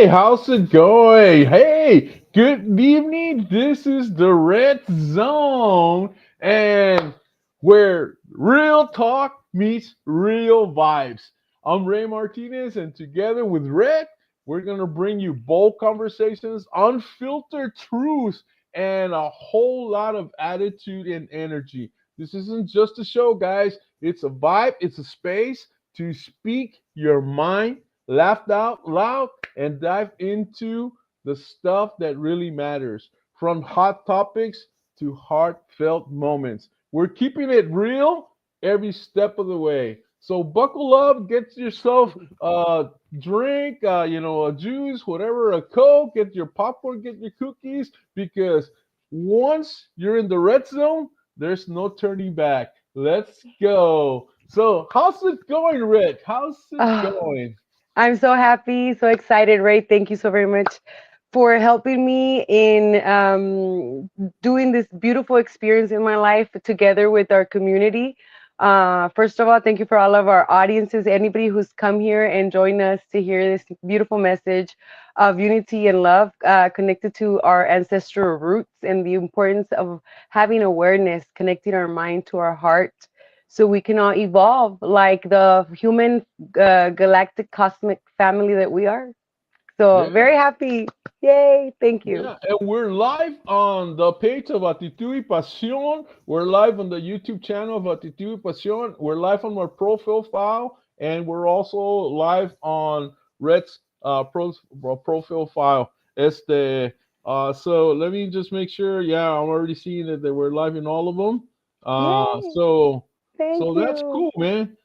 how's it going? Hey, good evening. This is the Red Zone, and where real talk meets real vibes. I'm Ray Martinez, and together with Red, we're going to bring you bold conversations, unfiltered truths, and a whole lot of attitude and energy. This isn't just a show, guys. It's a vibe, it's a space to speak your mind, laugh out loud, and dive into the stuff that really matters, from hot topics to heartfelt moments. We're keeping it real every step of the way. So buckle up, get yourself a drink, a juice, whatever, a Coke, get your popcorn, get your cookies, because once you're in the red zone, there's no turning back. Let's go. So, how's it going, Rick? How's it Oh, going? I'm so happy, so excited, Ray. Thank you so very much for helping me in doing this beautiful experience in my life together with our community. First of all, thank you for all of our audiences, anybody who's come here and joined us to hear this beautiful message of unity and love connected to our ancestral roots and the importance of having awareness, connecting our mind to our heart so we can all evolve like the human galactic cosmic family that we are. So Yeah, very happy. Yay. Thank you. yeah. And we're live on the page of ACTITUD y PASIÓN. We're live on the YouTube channel of ACTITUD y PASIÓN. We're live on our profile file, and we're also live on Red's profile file. So let me just make sure. Yeah, I'm already seeing that we're live in all of them. Uh, Yay. so Thank so that's you. cool, man.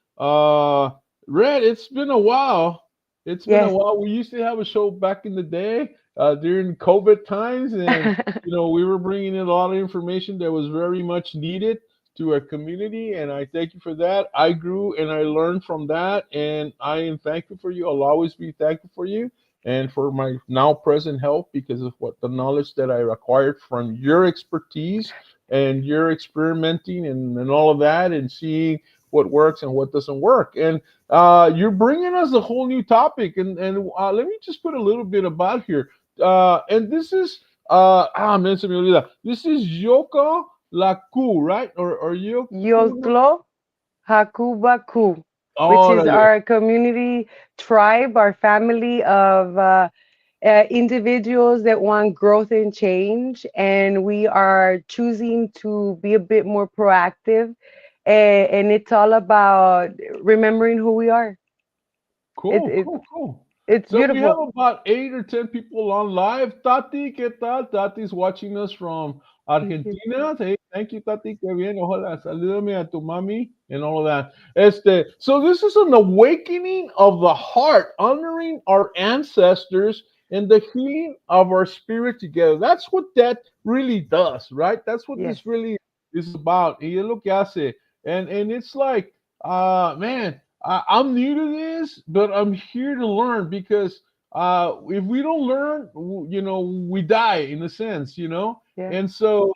Red, it's been a while. It's been a Yes. while. We used to have a show back in the day during COVID times, and we were bringing in a lot of information that was very much needed to our community, and I thank you for that. I grew and I learned from that, and I am thankful for you. I'll always be thankful for you and for my now present help because of what the knowledge that I acquired from your expertise and your experimenting and all of that and seeing what works and what doesn't work. And you're bringing us a whole new topic, and let me just put a little bit about here. And this is man, se me olvida. This is Yoka Laku, right? Or Yoku? Yoklo Hakubaku, which is Órale. our community tribe, our family of individuals that want growth and change. And we are choosing to be a bit more proactive. And it's all about remembering who we are. It, Cool, it, cool, cool. it's So we have beautiful. about 8 or 10 people on live. Tati, ¿qué tal? Tati's watching us from Thank you. Argentina. Hey, thank you, Tati. Qué bien. Hola, salúdame a tu mami and all of that. So this is an awakening of the heart, honoring our ancestors and the healing of our spirit together. That's what that really does, right? That's what Yes. this really is about. Y es lo que hace. And it's like, man, I'm new to this, but I'm here to learn because if we don't learn, we die in a sense, Yeah. And so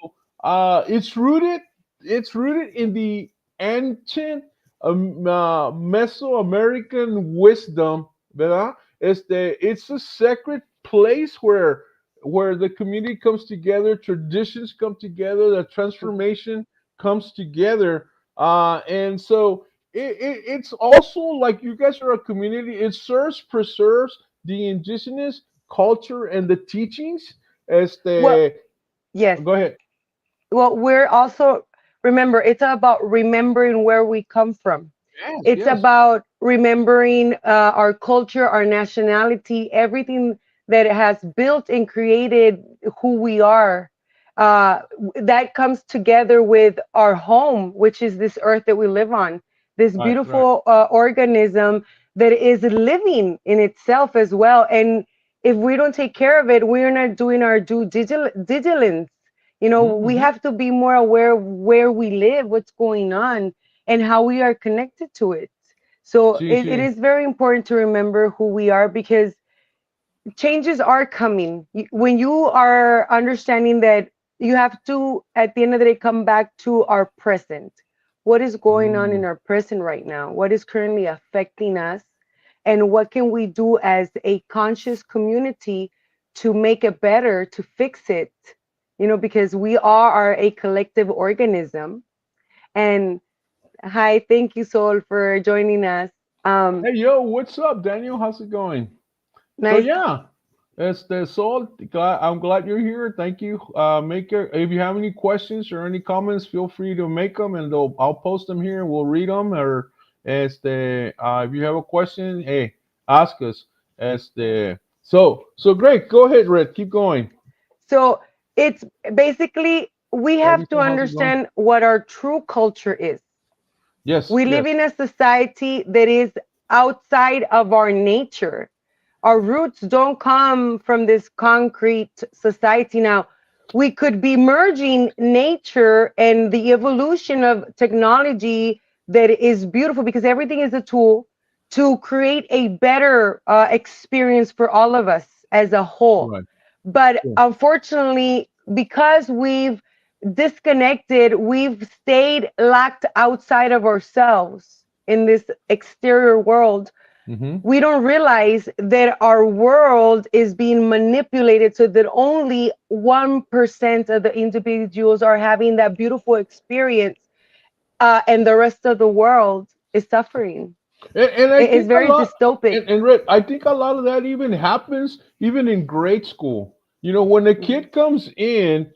it's rooted in the ancient Mesoamerican wisdom, ¿verdad? It's a sacred place where the community comes together, traditions come together, the transformation comes together, and so it's also like you guys are a community. It serves preserves the indigenous culture and the teachings. Well, Este, yes. go ahead. Well, we're also, remember, it's about remembering where we come from. Yes, It's yes. about remembering our culture, our nationality, everything that has built and created who we are. That comes together with our home, which is this earth that we live on, this Right, right. beautiful organism that is living in itself as well. And if we don't take care of it, we're not doing our diligence. We Mm-hmm. have to be more aware of where we live, what's going on, and how we are connected to it. So Sí, it sí. is very important to remember who we are because changes are coming. When you are understanding that you have to, at the end of the day, come back to our present. What is going on Mm, in our present right now? What is currently affecting us? and what can we do as a conscious community to make it better, to fix it, because we are a collective organism. And hi, thank you, Sol, for joining us. Hey, yo, what's up, Daniel? How's it going? So Nice. yeah, it's the Sol. I'm glad you're here. Thank you. If you have any questions or any comments, feel free to make them, and I'll post them here, and we'll read them. Or if you have a question, hey, ask us. So great. Go ahead, Red. Keep going. So it's basically we have to Davidson, how's it going? understand what our true culture is. Yes, We live yes. in a society that is outside of our nature. Our roots don't come from this concrete society. Now, we could be merging nature and the evolution of technology that is beautiful, because everything is a tool to create a better experience for all of us as a whole. Right. But Cool. unfortunately, because we've disconnected, we've stayed locked outside of ourselves in this exterior world. Mm-hmm. We don't realize that our world is being manipulated so that only 1% of the individuals are having that beautiful experience, and the rest of the world is suffering. And I It is think a very lot, dystopic. and Red, I think a lot of that even happens even in grade school. When a Mhm. kid comes in,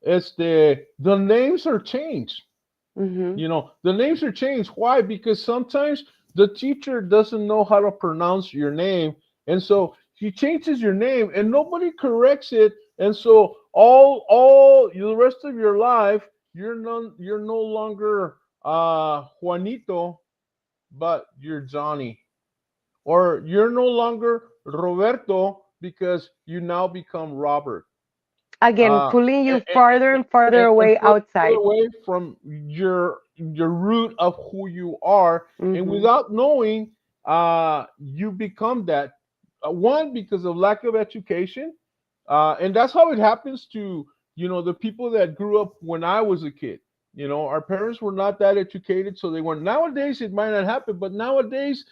it's the names are changed. Mhm. The names are changed. Why? Because sometimes the teacher doesn't know how to pronounce your name, and so he changes your name, and nobody corrects it, and so all the rest of your life, you're no longer Juanito, but you're Johnny, or you're no longer Roberto because you now become Robert. Again, Uh, pulling you and, farther and farther and away further outside. away from your root of who you are, and Mhm. without knowing, you become that. One, because of lack of education, and that's how it happens to the people that grew up when I was a kid. Our parents were not that educated, so they weren't. Nowadays, it might not happen, but nowadays,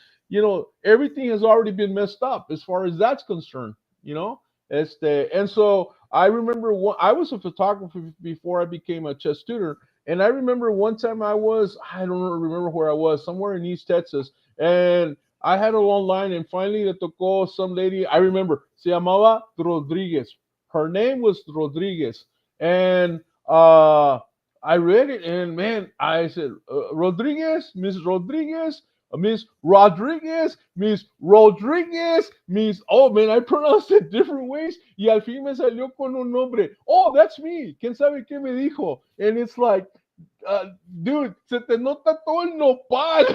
everything has already been messed up as far as that's concerned. You know, and so I remember I was a photographer before I became a chess tutor, and I remember one time I don't remember where I was, somewhere in East Texas, and I had a long line, and finally le tocó some lady. I remember se llamaba Rodriguez. Her name was Rodriguez, and I read it, and man, I said Rodriguez, Miss Rodriguez, Miss Rodriguez, Miss Rodriguez, Miss. Oh man, I pronounced it different ways, y al fin me salió con un nombre. Oh, that's me. ¿Quién sabe qué me dijo? And it's like, uh, dude, se te nota todo el nopal,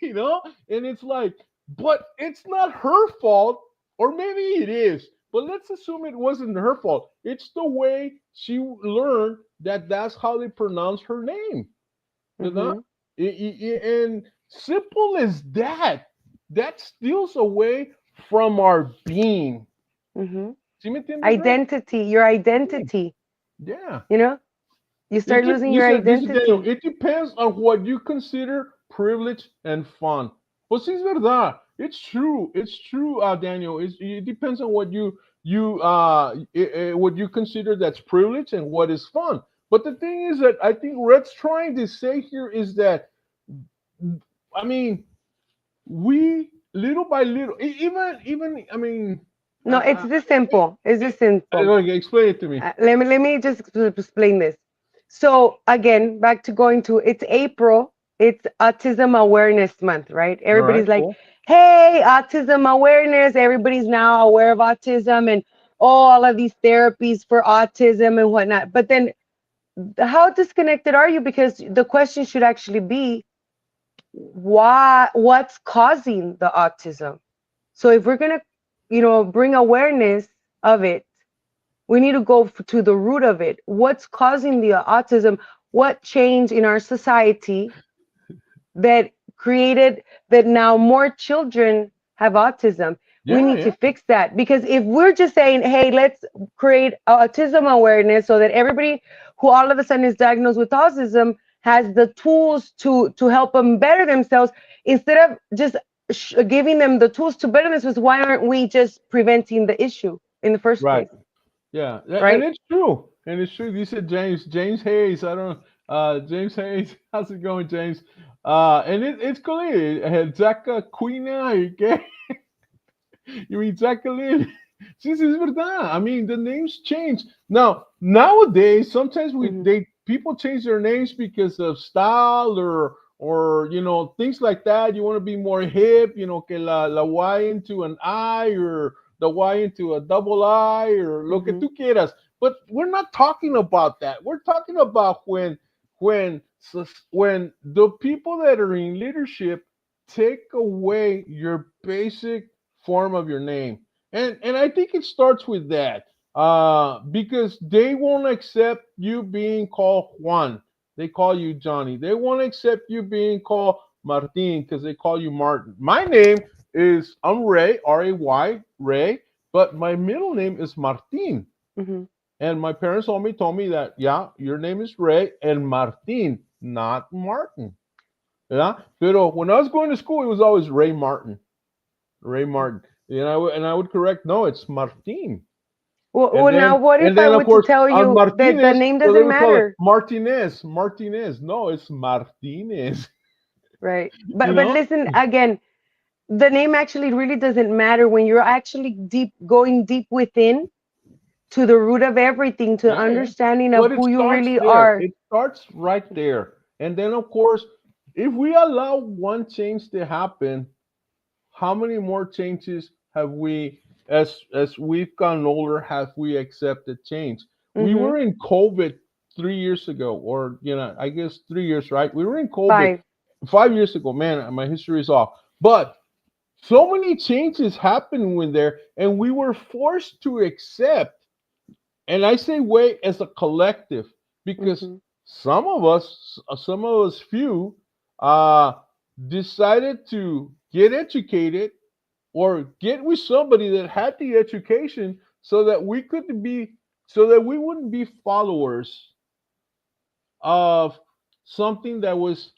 you know? And it's like, but it's not her fault, or maybe it is, but let's assume it wasn't her fault. It's the way she learned that that's how they pronounce her name. ¿Verdad? Mhm. And simple as that, that steals away from our being. Mhm. ¿Sí me entiendes, Red? Identity, your identity. Yeah. You know, you start losing your Dice Daniel, identity. it depends on what you consider privilege and fun. Pues sí es verdad. It's true. It's true, Daniel. It depends on what you consider that's privilege and what is fun. But the thing is that I think Red's trying to say here is that, I mean, we little by little, even I mean, No, it's this simple. It's this simple. okay, explain it to me. Let me just explain this. So again, back to going to it's April. It's Autism Awareness Month, right? All right, Everybody's like, cool. "Hey, autism awareness!" Everybody's now aware of autism and all of these therapies for autism and whatnot. But then, how disconnected are you? Because the question should actually be, why? What's causing the autism? So if we're gonna, bring awareness of it, we need to go to the root of it. What's causing the autism? What changed in our society that created that now more children have autism? We Yeah, need to yeah. fix that, because if we're just saying, hey, let's create autism awareness so that everybody who all of a sudden is diagnosed with autism has the tools to help them better themselves, instead of just giving them the tools to better themselves, why aren't we just preventing the issue in the first Right. place? Yeah, and Right? it's true. And it's true. You said James Hayes. I don't James Hayes. How's it going, James? And it's cool. Zaka Quina, you mean Jacqueline? Sí, sí, es verdad. I mean, the names change. Now, nowadays, sometimes Hmm. people change their names because of style or things like that. You want to be more hip, que la Y into an I or the Y into a double I or lo que Hmm. tú quieras. But we're not talking about that. We're talking about when when the people that are in leadership take away your basic form of your name. And I think it starts with that. Because they won't accept you being called Juan. They call you Johnny. They won't accept you being called Martin because they call you Martin. My name is I'm Ray, Ray, Ray, but my middle name is Martin. Hmm. And my parents told me that yeah, your name is Ray and Martin, not Martin. Yeah. Pero when I was going to school, it was always Ray Martin. Ray Martin. And I would correct, no, it's Martin. And Now then what and if I then of were to course tell on you that the Martinez, name so they doesn't would call it matter? Martinez. Martinez. No, it's Martinez. Right. You But know? listen again, the name actually really doesn't matter when you're actually going deep within to the root of everything, to Yeah, yeah. understanding of But it who you starts really there. are. It starts right there. And then of course, if we allow one change to happen, how many more changes have we as we've gotten older have we accepted change? We Mm-hmm. were in COVID 3 years ago, or I guess 3 years, right? We were in COVID 5. 5 years ago. Man, my history is off. But so many changes happened when there, and we were forced to accept. And I say we as a collective because Mm-hmm. some of us few, uh, decided to get educated or get with somebody that had the education so that we wouldn't be followers of something that was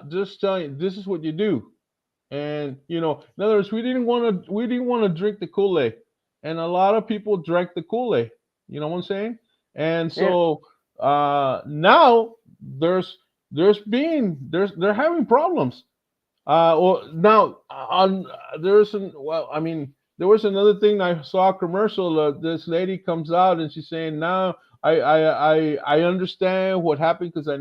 just telling you, this is what you do. And in other words, we didn't want to drink the Kool-Aid. And a lot of people drank the Kool-Aid. You know what I'm saying? And Yeah. so now they're having problems. Well, now on there's an well, I mean, there was another thing. I saw a commercial. This lady comes out and she's saying, "Now I understand what happened because I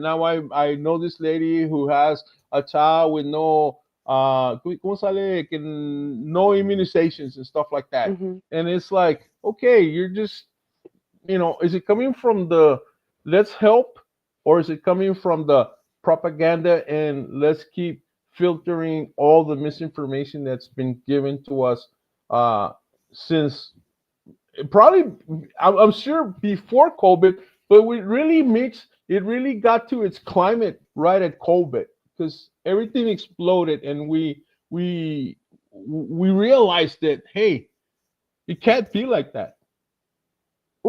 know this lady who has a child with no ¿cómo sale? Que no immunizations and stuff like that." Mm-hmm. And it's like, okay, you're just is it coming from the let's help, or is it coming from the propaganda and let's keep filtering all the misinformation that's been given to us uh, since probably I'm sure before COVID, but it really got to its climate right at COVID because everything exploded and we realized that hey, it can't be like that,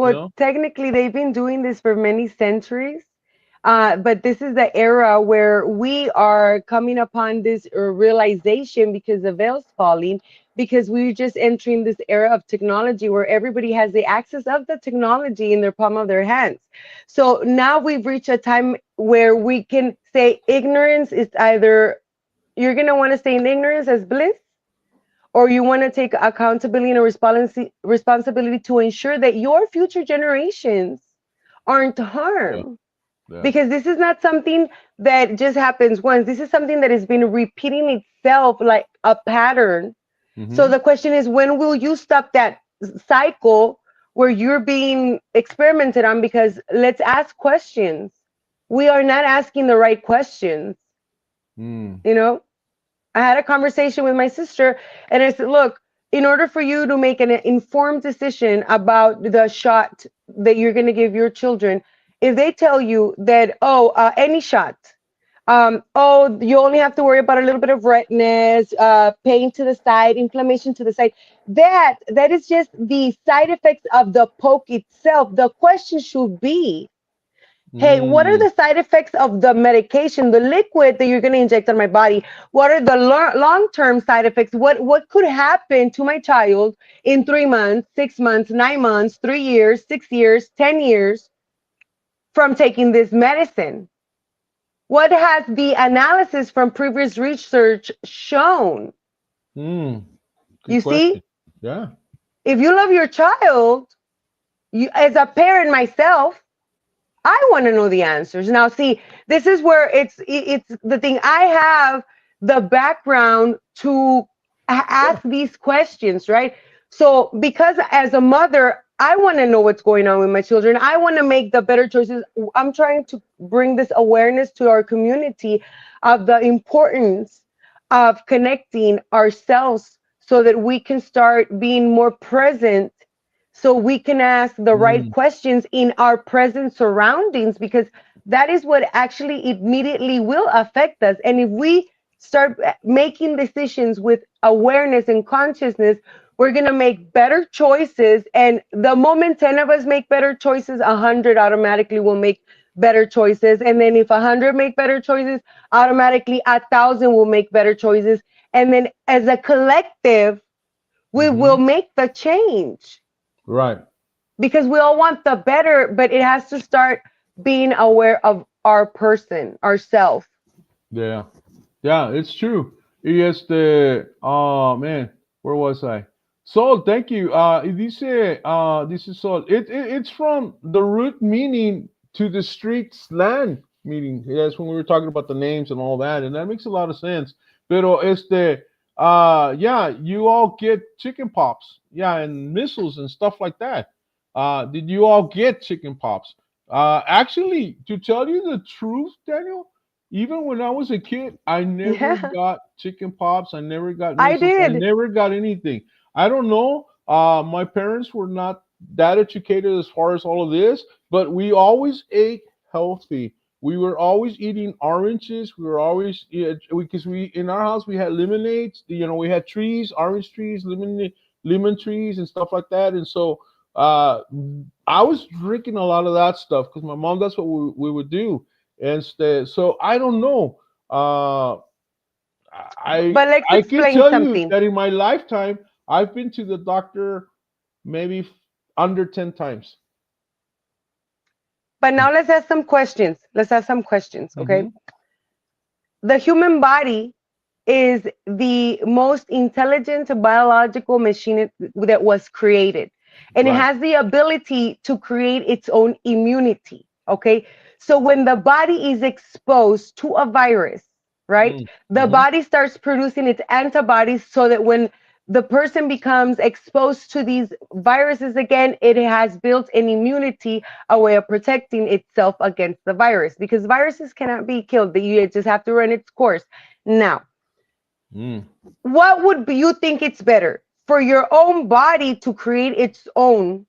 you Well, know? technically, they've been doing this for many centuries. But this is the era where we are coming upon this realization because the veil's falling, because we're just entering this era of technology where everybody has the access of the technology in their palm of their hands. So now we've reached a time where we can say ignorance is either you're going to want to stay in ignorance as bliss, or you want to take accountability and responsibility to ensure that your future generations aren't Yeah, harmed, yeah. because this is not something that just happens once. This is something that has been repeating itself like a pattern. So Hmm. the question is, when will you stop that cycle where you're being experimented on? Because let's ask questions. We are not asking the right questions, Mm. you know? I had a conversation with my sister and I said, look, in order for you to make an informed decision about the shot that you're going to give your children, if they tell you that, oh, any shot, oh, you only have to worry about a little bit of redness, pain to the side, inflammation to the side, that is just the side effects of the poke itself. The question should be, Hey, what are Mm. the side effects of the medication, the liquid that you're going to inject on my body? What are the long-term side effects? What could happen to my child in 3 months, 6 months, 9 months, 3 years, 6 years, 10 years from taking this medicine? What has the analysis from previous research shown? Mm. Good You question. see, Yeah. if you love your child, you, as a parent myself, I want to know the answers. Now, see, this is where it's the thing. I have the background to ask Sure. these questions, right? So, because as a mother, I want to know what's going on with my children. I want to make the better choices. I'm trying to bring this awareness to our community of the importance of connecting ourselves so that we can start being more present, so we can ask the right Mm. questions in our present surroundings, because that is what actually immediately will affect us. And if we start making decisions with awareness and consciousness, we're going to make better choices. And the moment 10 of us make better choices, 100 automatically will make better choices. And then if 100 make better choices, automatically 1,000 will make better choices. And then as a collective, we will Mm-hmm. make the change, Right. because we all want the better, but it has to start being aware of our person, ourself. Yeah. Yeah, it's true. Yes, the oh man, where was I? Sol, thank you. This is Sol. It's from the root meaning to the streets land meaning. That's when we were talking about the names and all that, and that makes a lot of sense. Pero yeah, you all get chicken pops, yeah, and missiles and stuff like that. Did you all get chicken pops? Actually, to tell you the truth, Daniel, even when I was a kid, I never Yeah, got chicken pops. I never got I missiles. I did. never got anything. I don't know. My parents were not that educated as far as all of this, but we always ate healthy. We were always eating oranges. We were always because we in our house we had lemonades. You know, we had trees, orange trees, lemon trees, and stuff like that. And so uh, I was drinking a lot of that stuff because my mom. That's what we would do. Instead, so I don't know. Uh, I But let's I can explain tell you something. that in my lifetime, I've been to the doctor maybe under 10 times. But now let's ask some questions. Let's ask some questions, okay? Mm-hmm. The human body is the most intelligent biological machine that was created. And it Right. has the ability to create its own immunity. Okay. So when the body is exposed to a virus, right, the Mm-hmm. body starts producing its antibodies so that when the person becomes exposed to these viruses again, it has built an immunity, a way of protecting itself against the virus, because viruses cannot be killed. You just have to run its course. Now, Mm. what would be, you think it's better for your own body to create its own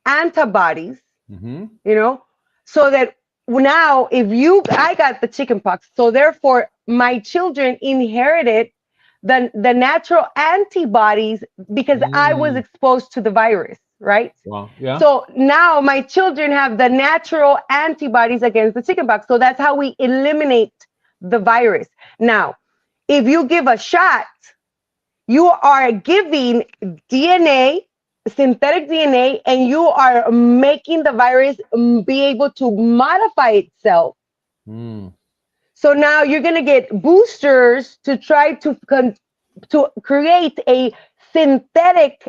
antibodies, Mm-hmm. you know, so that now if you, I got the chicken pox, so therefore my children inherited the natural antibodies because I was Mm. exposed to the virus, right? Wow. Yeah. So now my children have the natural antibodies against the chickenpox. So that's how we eliminate the virus. Now, if you give a shot, you are giving DNA, synthetic DNA, and you are making the virus be able to modify itself. Mm. So now you're going to get boosters to try to create a synthetic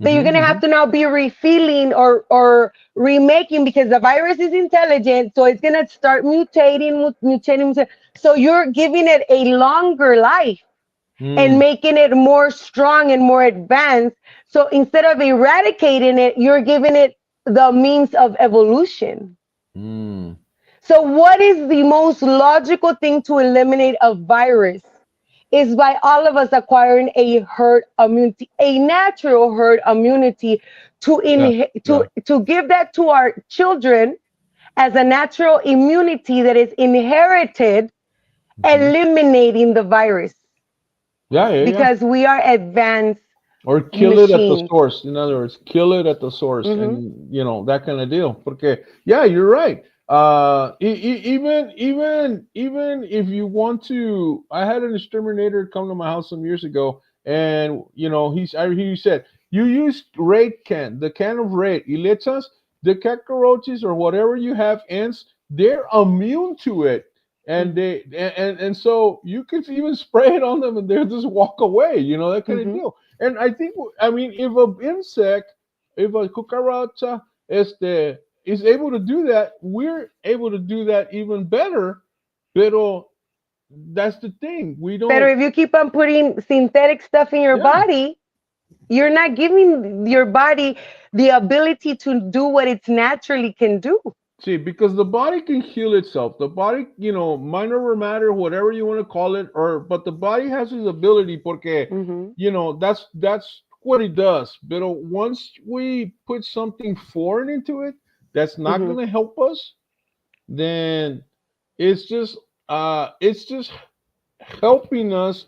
that you're Mm-hmm. gonna have Mm-hmm. to now be refilling or remaking, because the virus is intelligent, so it's gonna start mutating. So you're giving it a longer life and Mm. making it more strong and more advanced. So instead of eradicating it, you're giving it the means of evolution. Mm. So what is the most logical thing to eliminate a virus? Is by all of us acquiring a herd immunity, a natural herd immunity, Yeah. Yeah. to give that to our children as a natural immunity that is inherited, Mm-hmm. eliminating the virus, Yeah. Yeah. Yeah. because we are advanced or kill it at the machines. source. In other words, kill it at the source, Hmm. and that kind of deal. Porque yeah, you're right. Even if you want to, I had an exterminator come to my house some years ago, and I hear you said you use Raid can, the can of Raid. Y le echas the cockroaches or whatever you have ants. They're immune to it, and Hmm. so you could even spray it on them, and they'll just walk away. That kind of Hmm. deal. And I think, I mean, if a insect, if a cucaracha, is able to do that, we're able to do that even better. Pero that's the thing. We But don't. if you keep on putting synthetic stuff in your Yeah. body, you're not giving your body the ability to do what it naturally can do. See, because the body can heal itself. The body, minor matter, whatever you want to call it, but the body has its ability, porque, Hmm. that's what it does. But once we put something foreign into it, that's not Hmm. going to help us, then it's just helping us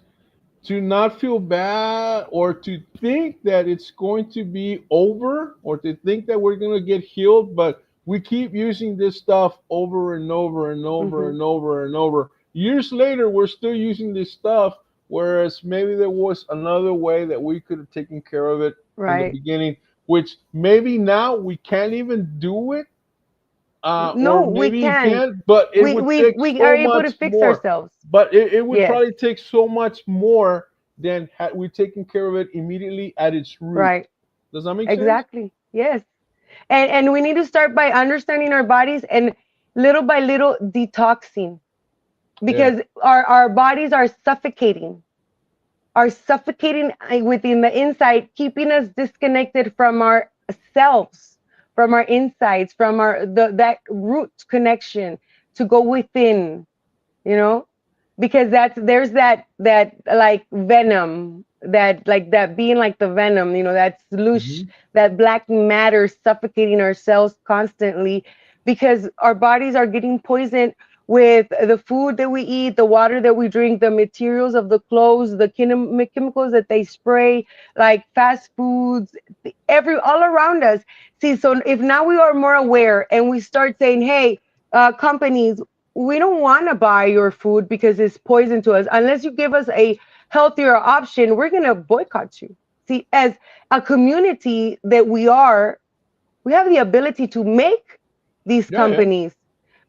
to not feel bad, or to think that it's going to be over, or to think that we're going to get healed, but we keep using this stuff over and over and over Hmm. and over and over. Years later, we're still using this stuff, whereas maybe there was another way that we could have taken care of it in the Right. beginning, which maybe now we can't even do it, or No, we maybe you can. can, but it would take We are so able much to fix more. ourselves. But it would Yes. probably take so much more than had we taken care of it immediately at its root. Right. Does that make sense? Exactly. Yes. And we need to start by understanding our bodies and little by little detoxing, Yeah. because our bodies are suffocating within the inside, keeping us disconnected from ourselves, from our insides, from that root connection to go within, you know, because there's that like venom, that like that being like the venom, that slush, Hmm. that black matter suffocating ourselves constantly, because our bodies are getting poisoned with the food that we eat, the water that we drink, the materials of the clothes, the chemicals that they spray, like fast foods, every all around us. See, so if now we are more aware and we start saying, hey, companies, we don't want to buy your food because it's poison to us. Unless you give us a healthier option, we're going to boycott you. See, as a community that we have the ability to make these Yeah, yeah. companies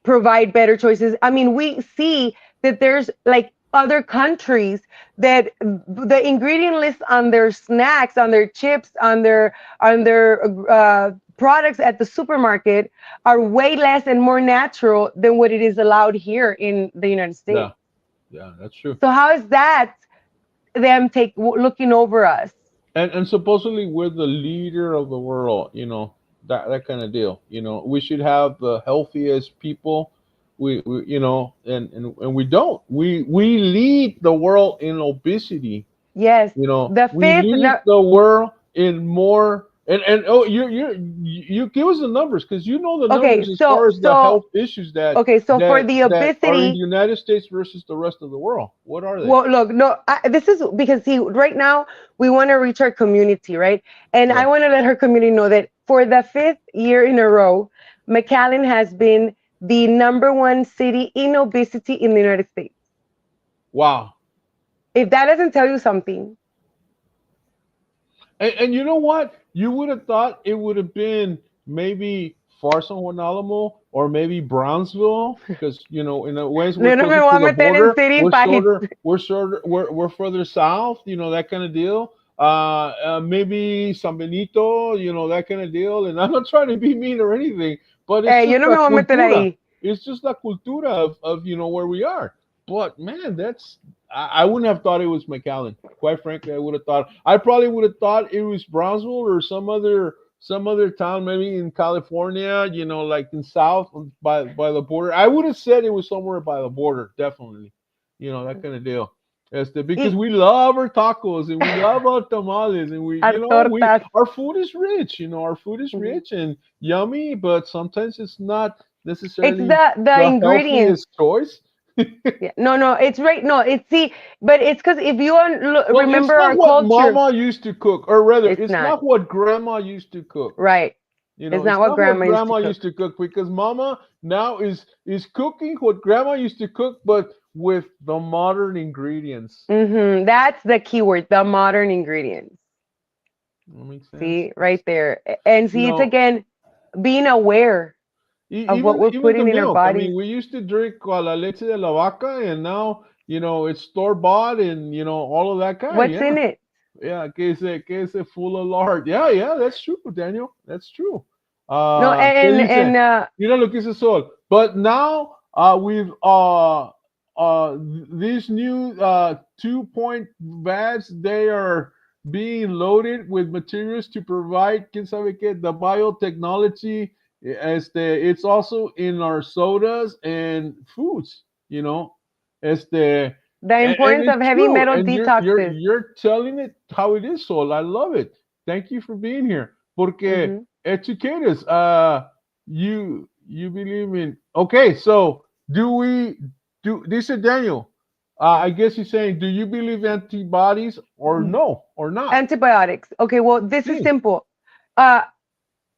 provide better choices. I mean, we see that there's like other countries that the ingredient list on their snacks, on their chips, on their products at the supermarket are way less and more natural than what it is allowed here in the United Yeah, States. yeah, that's true. So how is that them looking over us? And supposedly we're the leader of the world, that kind of deal. We should have the healthiest people. We and we don't. We lead the world in obesity. Yes, the We fifth. lead No, the world in more. And oh, you give us the numbers, because you know the okay, numbers as far as the health issues that so for the are in the obesity, United States versus the rest of the world. What are they? well, look, no, this is because see, right now we want to reach our community, right? And Yeah. I want to let her community know that for the fifth year in a row, McAllen has been the number one city in obesity in the United States. Wow. If that doesn't tell you something, And you know what? You would have thought it would have been maybe Farson Juan Alamo, or maybe Brownsville, because in a ways we're no, no me closer voy to a the meter en border. city We're fights. shorter. We're shorter. We're further south. That kind of deal. Maybe San Benito. That kind of deal. And I'm not trying to be mean or anything, but it's Yo just no me la voy a meter cultura. ahí. It's just la cultura of where we are. But man, I wouldn't have thought it was McAllen. Quite frankly, I would have thought. I probably would have thought it was Brownsville, or some other town, maybe in California. Like in South, by the border. I would have said it was somewhere by the border, definitely. That kind of deal. Because Y we love our tacos, and we love our tamales, and we tortas. our food is rich. Our food is Mhm. rich and yummy, but sometimes it's not It's necessarily the the ingredients. healthiest choice. Yeah. No, no, it's right. No, it's see, but it's because if you Well, it's remember not our what culture, mama used to cook, or rather, it's it's not not what grandma used to cook. right. You It's know, not it's what not what grandma used to grandma used cook. to cook because mama now is cooking what grandma used to cook, but with the modern ingredients. That's the key word, the modern ingredients. That makes sense. See, right there. And You see, it's know, again being aware of what we're even the putting in our milk. I bodies. mean, we used to drink la leche de la vaca, and now it's store bought, and all of that kind. What's Yeah, in it? yeah. Que se full of lard. Yeah, yeah. That's true, Daniel. That's true. No, ¿Qué and dice? Mira lo que dice Sol. But now we've these new 2 point bags, they are being loaded with materials to provide quién sabe qué, the biotechnology. It's also in our sodas and foods, este the and importance of it's heavy true, metal and you're detoxes. you're telling it how it is, Sol. I love it. Thank you for being here. Porque Hmm. educate us. You believe in, okay, so do we do this is Daniel. I guess he's saying, do you believe antibodies or no or not? Antibiotics. Okay, well, this is See. simple. Uh,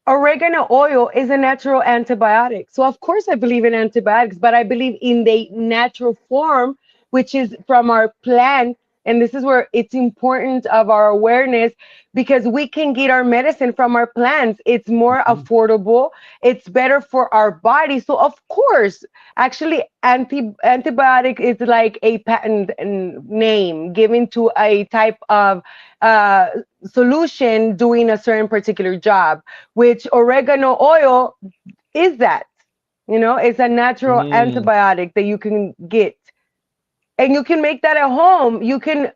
Oregano oil is a natural antibiotic. So, of course, I believe in antibiotics, but I believe in the natural form, which is from our plant. And this is where it's important of our awareness because we can get our medicine from our plants. It's more Mhm. affordable. It's better for our body. So, of course, actually, antibiotic is like a patent name given to a type of uh, solution doing a certain particular job, which oregano oil is that. It's a natural Mm. antibiotic that you can get. And you can make that at home. You can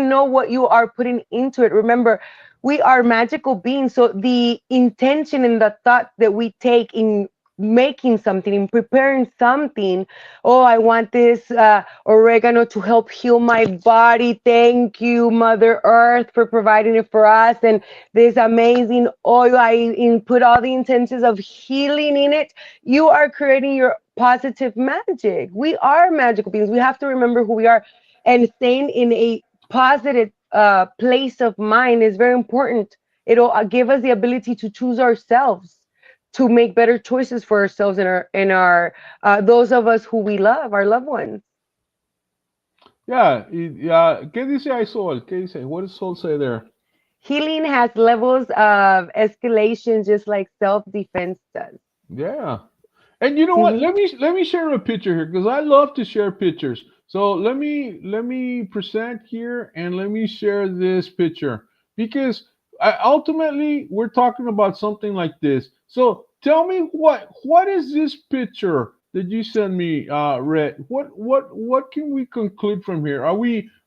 know what you are putting into it. Remember, we are magical beings. So the intention and the thought that we take in making something, in preparing something. Oh, I want this oregano to help heal my body. Thank you, Mother Earth, for providing it for us. And this amazing oil, put all the intentions of healing in it. You are creating your positive magic. We are magical beings. We have to remember who we are, and staying in a positive place of mind is very important. It'll give us the ability to choose ourselves, to make better choices for ourselves and our those of us who we love, our loved ones. Yeah, yeah. ¿Qué dice ahí Sol? ¿Qué dice? What does Sol say there? Healing has levels of escalation, just like self-defense does. Yeah. And you know what? Hmm. Let me share a picture here because I love to share pictures. So let me present here and let me share this picture because ultimately we're talking about something like this. So tell me what is this picture that you sent me, Red? What can we conclude from here?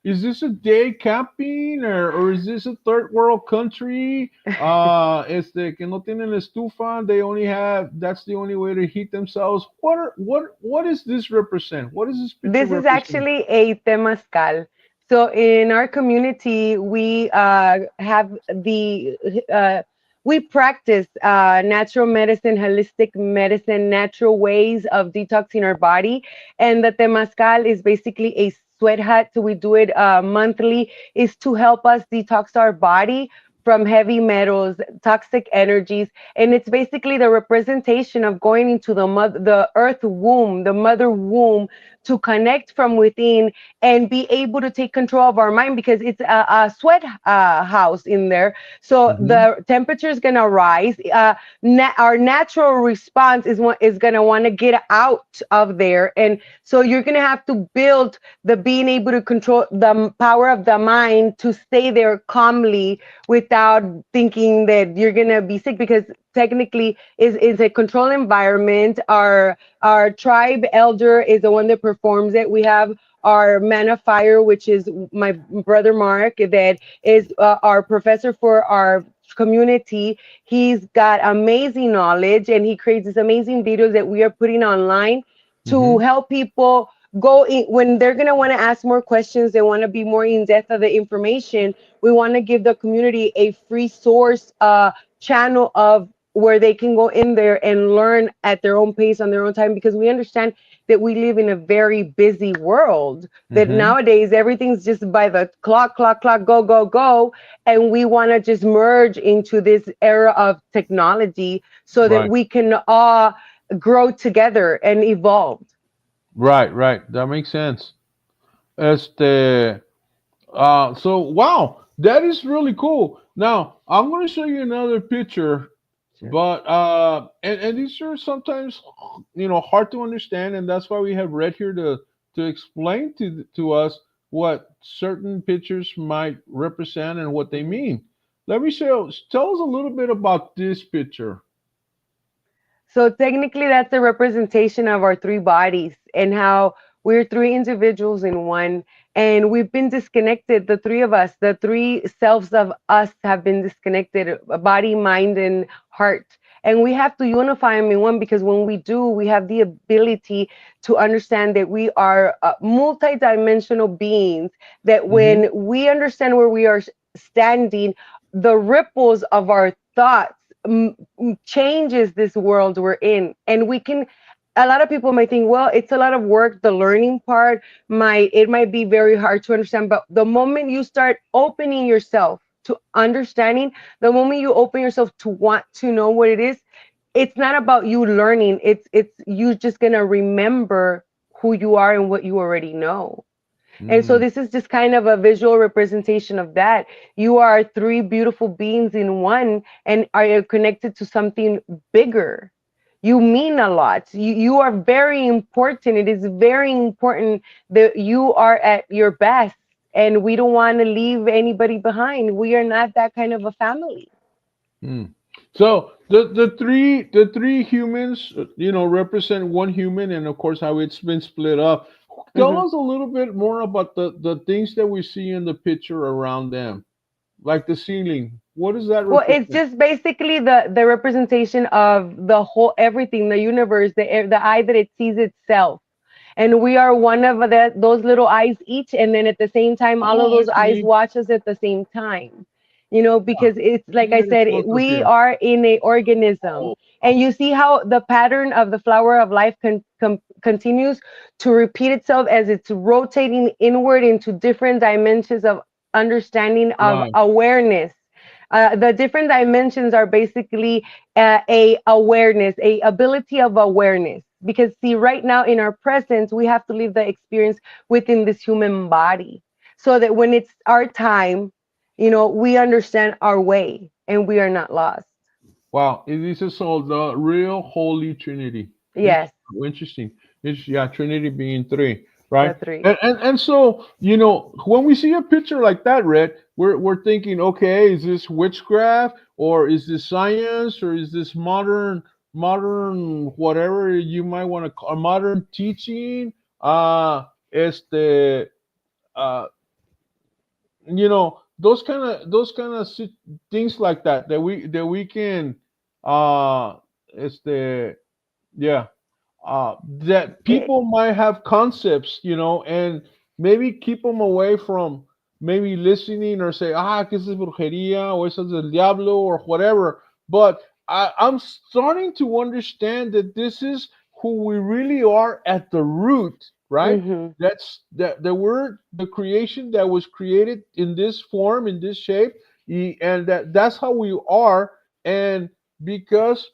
Is this a day camping or is this a third world country? Que no tienen estufa, they only have, that's the only way to heat themselves. What does this represent? What does this picture This is represent? actually a temazcal. So in our community, we have we practice natural medicine, holistic medicine, natural ways of detoxing our body. And the temazcal is basically a sweat hut. So we do it monthly, is to help us detox our body from heavy metals, toxic energies, and it's basically the representation of going into the earth womb, the mother womb, to connect from within and be able to take control of our mind because it's a sweat house in there. So Hmm. the temperature is going to rise. Our natural response is going to want to get out of there. And so you're going to have to build the being able to control the power of the mind to stay there calmly without thinking that you're going to be sick because technically is a controlled environment. Our tribe elder is the one that performs it. We have our man of fire, which is my brother Mark, that is our professor for our community. He's got amazing knowledge and he creates these amazing videos that we are putting online to Hmm. help people go in when they're going to want to ask more questions. They want to be more in depth of the information. We want to give the community a free source channel of where they can go in there and learn at their own pace on their own time, because we understand that we live in a very busy world, that Mm-hmm. nowadays everything's just by the clock, go, go, go. And we want to just merge into this era of technology so that Right. we can all grow together and evolve. Right. Right. That makes sense. Este, so wow, that is really cool. Now I'm going to show you another picture, Sure. but and these are sometimes hard to understand, and that's why we have Red here to explain to us what certain pictures might represent and what they Mhm. mean. Let me show. Tell us a little bit about this picture. So technically, that's a representation of our three bodies and how we're three individuals in one. And we've been disconnected, the three of us, the three selves of us have been disconnected, body, mind, and heart. And we have to unify them in one, because when we do, we have the ability to understand that we are multidimensional beings, that Hmm. when we understand where we are standing, the ripples of our thoughts changes this world we're in. And we can, a lot of people might think, well, it's a lot of work, the learning part might be very hard to understand, but the moment you start opening yourself to understanding, the moment you open yourself to want to know what it is, it's not about you learning, it's you just gonna remember who you are and what you already know. And so Mm, this is just kind of a visual representation of that. You are three beautiful beings in one and are connected to something bigger. You mean a lot. You are very important. It is very important that you are at your best. And we don't want to leave anybody behind. We are not that kind of a family. mm. So the three humans, represent one human, and of course how it's been split up. Tell Mhm. us a little bit more about the things that we see in the picture around them, like the ceiling. What does that Well, it's represent? just basically the representation of the whole everything, the universe, the eye that it sees itself. And we are one of those little eyes each, and then at the same time, all of Oh, I those eyes see. watch us at the same time. Because it's like See I that it said, shows us we here. are in a organism, Oh, and you see how the pattern of the flower of life continues to repeat itself as it's rotating inward into different dimensions of understanding of right. awareness. The different dimensions are basically a awareness, a ability of awareness. Because see, right now in our presence, we have to live the experience within this human body, so that when it's our time, we understand our way and we are not lost. Wow, this is called the real Holy Trinity. Yes, Interesting. Yeah, Trinity being three, right? the three. And so when we see a picture like that, Red, we're thinking, okay, is this witchcraft or is this science or is this modern whatever you might want to call modern teaching? Este, uh, those kind of things like that we can uh este yeah that Eh, people might have concepts, and maybe keep them away from maybe listening or say, que eso es brujería or eso es del diablo or whatever. But I'm starting to understand that this is who we really are at the root, right? mhm, That's the word, the creation that was created in this form, in this shape, and that's how we are. And because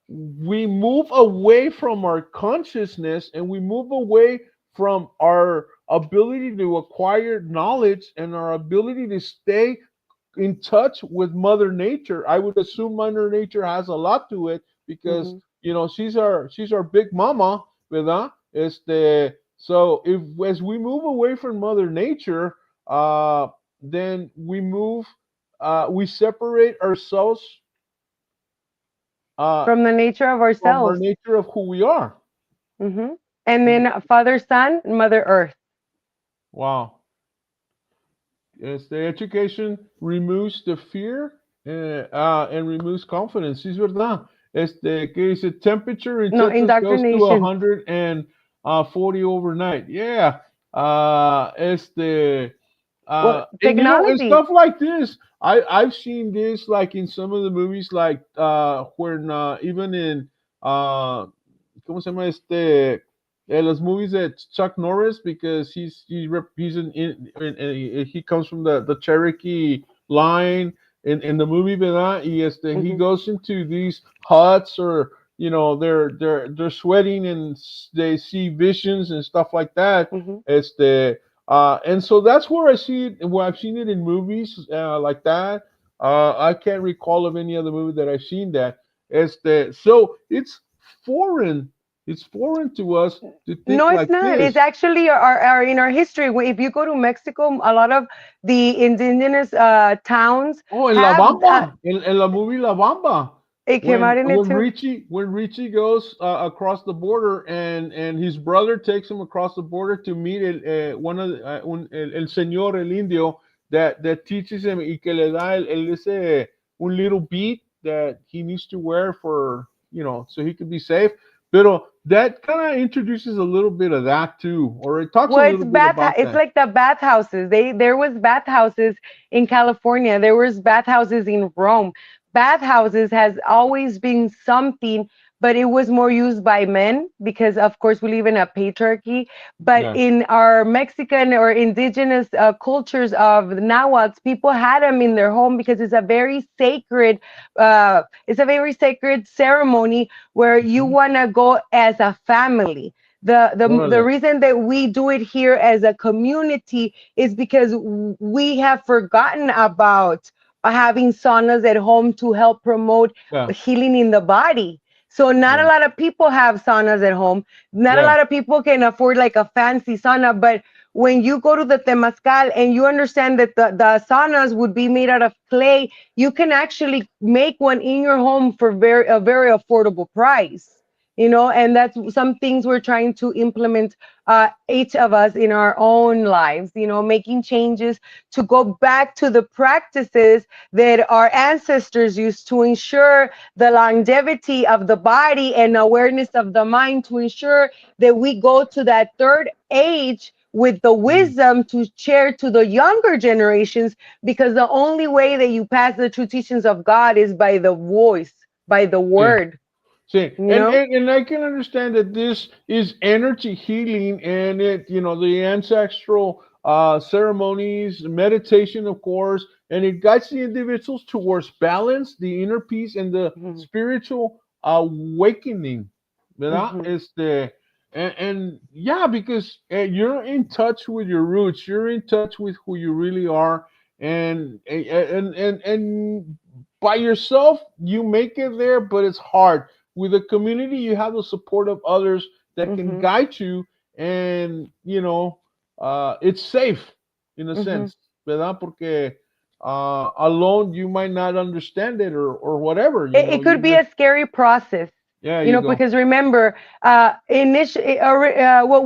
we move away from our consciousness and we move away from our ability to acquire knowledge and our ability to stay in touch with Mother Nature. I would assume Mother Nature has a lot to it because mhm. she's our big mama, ¿verdad? So if as we move away from Mother Nature, then we separate ourselves uh, From the nature of from our ourselves. nature of who we are. And then Father, Son, Mother Earth. Wow. Yes, the education removes the fear and removes confidence. Sí, es verdad. Que dice temperature in No, Texas goes to indoctrination. 140 overnight. Yeah. Well, And and technology. stuff like this. I've seen this like in some of the movies, like when even in ¿cómo se llama este? Los movies that Chuck Norris, because he's he comes from the Cherokee line in the movie, ¿verdad? Y he Hmm. goes into these huts, or they're sweating, and they see visions and stuff like that. Hmm. And so that's where I see it. Where I've seen it in movies like that. I can't recall of any other movie that I've seen that. So foreign. It's foreign to us to think No, it's like not. It's this. actually our in our history. If you go to Mexico, a lot of the indigenous towns Oh, en La have Bamba, en la movie La Bamba, it came out in it too. When Richie goes across the border, and his brother takes him across the border to meet one of el señor el indio that teaches him, y que le da ese un little bead that he needs to wear for, so he could be safe. Pero that kind of introduces a little bit of that too, or it talks a Well, it's little bit about it's that. like the bathhouses. There was bathhouses in California. There was bathhouses in Rome. Bathhouses has always been something, but it was more used by men because, of course, we live in a patriarchy. But Yeah, in our Mexican or indigenous cultures of the Nahuatls, people had them in their home because it's a very sacred ceremony where you mhm. want to go as a family. The Órale. reason that we do it here as a community is because we have forgotten about having saunas at home to help promote Yeah, healing in the body. So not a yeah, lot of people have saunas at home. Not a yeah. lot of people can afford like a fancy sauna, but when you go to the Temazcal and you understand that the saunas would be made out of clay, you can actually make one in your home for a very affordable price. And that's some things we're trying to implement, each of us in our own lives, making changes to go back to the practices that our ancestors used to ensure the longevity of the body and awareness of the mind, to ensure that we go to that third age with the Mm. wisdom to share to the younger generations, because the only way that you pass the true teachings of God is by the voice, by the Sí, word, sí. you know? And I can understand that this is energy healing, and the ancestral ceremonies, meditation, of course, and it guides the individuals towards balance, the inner peace, and the Mhm, spiritual awakening. ¿Verdad? mhm, And yeah, because you're in touch with your roots, you're in touch with who you really are, and by yourself you make it there, but it's hard. With a community, you have the support of others that can mhm, guide you, and it's safe in a mhm. sense, ¿verdad? Porque alone you might not understand it, or whatever, It you could be might. a scary process, Yeah, you go. because remember, what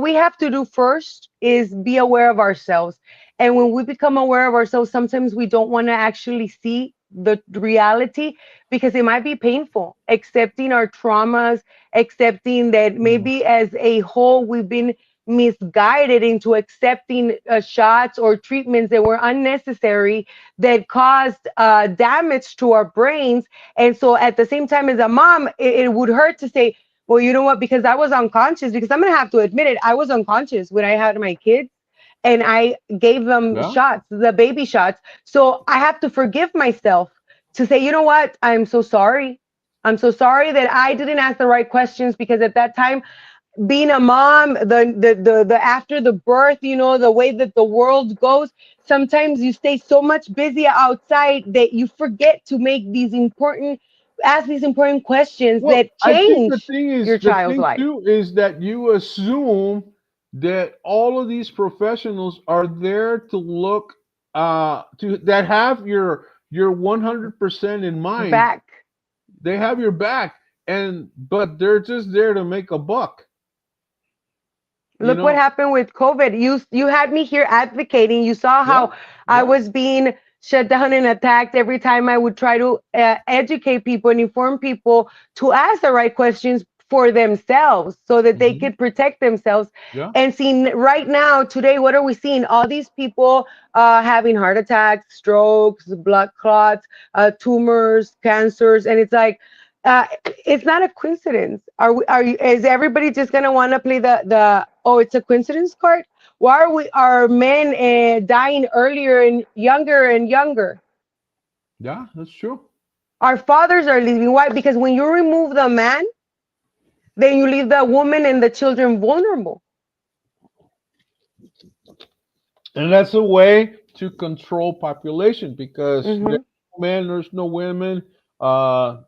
we have to do first is be aware of ourselves. And when we become aware of ourselves, sometimes we don't want to actually see the reality because it might be painful. Accepting our traumas, accepting that Mm. maybe as a whole we've been misguided into accepting shots or treatments that were unnecessary, that caused damage to our brains. And so at the same time, as a mom, it would hurt to say, well, you know what, because I was unconscious, because I'm going to have to admit it, I was unconscious when I had my kids and I gave them Yeah. shots, the baby shots. So I have to forgive myself to say, you know what, I'm so sorry. I'm so sorry that I didn't ask the right questions, because at that time, being a mom, the after the birth, the way that the world goes, sometimes you stay so much busy outside that you forget to ask these important questions Well, that I think the change thing your is, the child's thing life. too is that you assume that all of these professionals are there to look to that have your 100% in mind. Back. They have your back, and but they're just there to make a buck, you Look what know? happened with COVID. You had me here advocating. You saw Yeah. how I Yeah. was being shut down and attacked every time I would try to educate people and inform people to ask the right questions for themselves so that they Hmm. could protect themselves. Yeah. And seeing right now, today, what are we seeing? All these people having heart attacks, strokes, blood clots, tumors, cancers, and it's like, it's not a coincidence. Is everybody just gonna want to play the oh, it's a coincidence card? Why are men dying earlier and younger and younger? Yeah, that's true. Our fathers are leaving. Why? Because when you remove the man, then you leave the woman and the children vulnerable. And that's a way to control population because there's Hmm. no men, there's no women uh,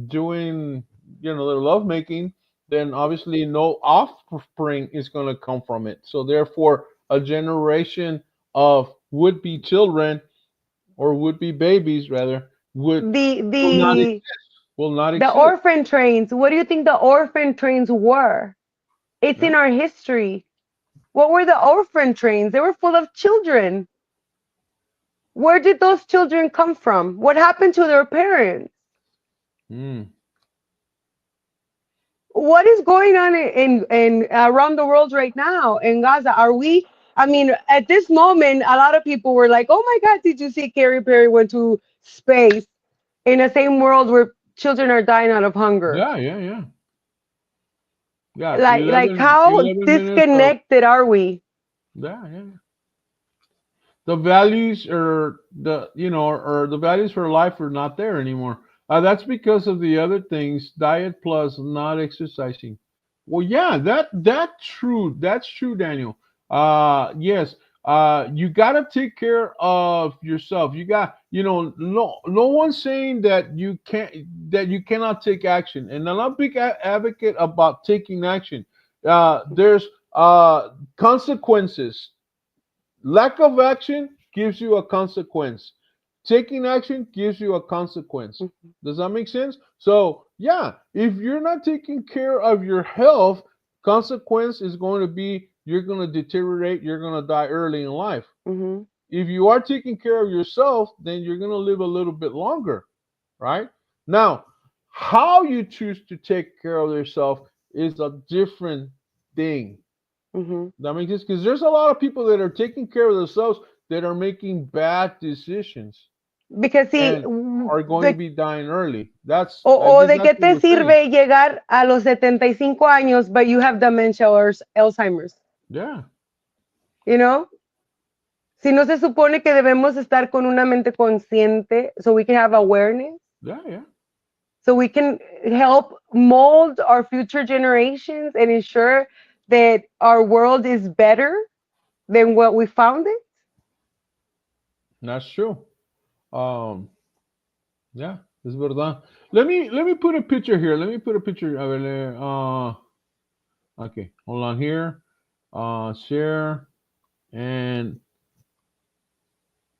doing, their lovemaking. Then obviously no offspring is going to come from it. So therefore, a generation of would-be children or would-be babies rather would The will not the will not the exist. orphan trains. What do you think the orphan trains were? It's Yeah, in our history. What were the orphan trains? They were full of children. Where did those children come from? What happened to their parents? mm, What is going on in around the world right now in Gaza? Are we? I mean, at this moment, a lot of people were like, "Oh my God, did you see Carrie Perry went to space in the same world where children are dying out of hunger?" yeah, yeah, yeah, yeah. Like 11, how 11 minutes of disconnected are we? yeah, yeah. The values or the values for life are not there anymore. That's because of the other things, diet plus not exercising. Well, yeah, that's true. That's true, Daniel. Yes. You gotta take care of yourself. You got, no one's saying that you cannot take action. And I'm a big advocate about taking action. There's consequences. Lack of action gives you a consequence. Taking action gives you a consequence. Does that make sense? So, yeah, if you're not taking care of your health, consequence is going to be you're going to deteriorate, you're going to die early in life. Hmm. If you are taking care of yourself, then you're going to live a little bit longer, right? Now, how you choose to take care of yourself is a different thing. Hmm. That makes sense because there's a lot of people that are taking care of themselves that are making bad decisions Because see, and are going to be dying early. I o guess de that's qué what te we're saying. sirve llegar a los 75 años, but you have dementia or Alzheimer's, Yeah, you know? Si no se supone que debemos estar con una mente consciente, so we can have awareness, yeah, yeah. so we can help mold our future generations and ensure that our world is better than what we found it. That's true. Um, yeah, es verdad. Let me put a picture here. Let me put a picture. A ver, okay, hold on here. Share and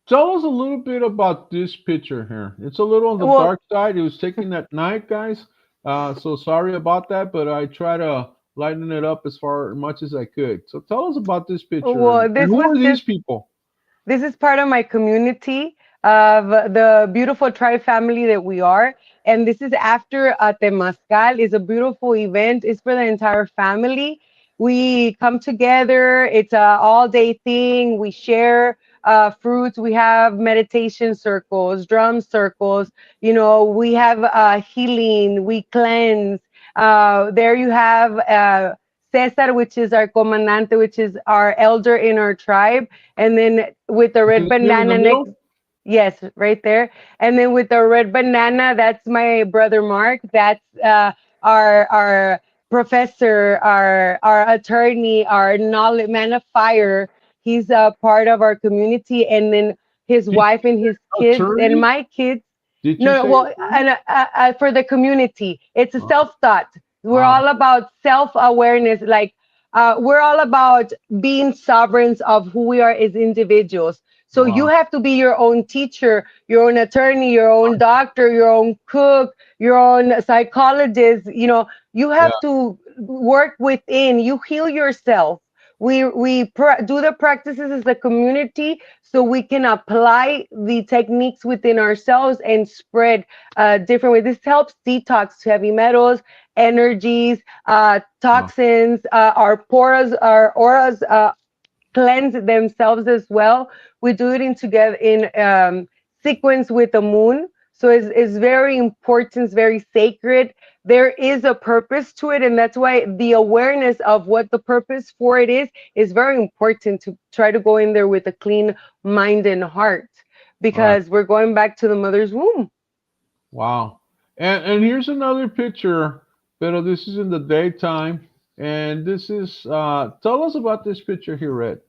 tell us a little bit about this picture here. It's a little on the Well, dark side. It was taken at night, guys. So sorry about that, but I try to lighten it up as far much as I could. So tell us about this picture and this who was are these just people? This is part of my community of the beautiful tribe family that we are. And this is after Temascal. It's a beautiful event. It's for the entire family. We come together. It's a all day thing. We share fruits. We have meditation circles, drum circles. We have healing. We cleanse. There you have Cesar, which is our comandante, which is our elder in our tribe, and then with the red Is it him in the banana next, middle? yes, right there. And then with the red banana, that's my brother Mark. That's our professor, our attorney, our knowledge man of fire. He's a part of our community, and then his Did wife you and his say kids and attorney? my kids. Did you No, say well, attorney? and for the community, it's a Uh, self-taught. We're ah, all about self-awareness. Like we're all about being sovereigns of who we are as individuals. So you wow. have to be your own teacher, your own attorney, your own doctor, your own cook, your own psychologist. You Yeah. have to work within. You heal yourself. We do the practices as a community so we can apply the techniques within ourselves and spread different ways. This helps detox heavy metals, energies, Wow. toxins, our auras cleanse themselves as well. We do it in together in sequence with the moon. So it's very important, it's very sacred. There is a purpose to it, and that's why the awareness of what the purpose for it is very important to try to go in there with a clean mind and heart, Right. because we're going back to the mother's womb. Wow. And here's another picture, but this is in the daytime. And this is tell us about this picture here, Red.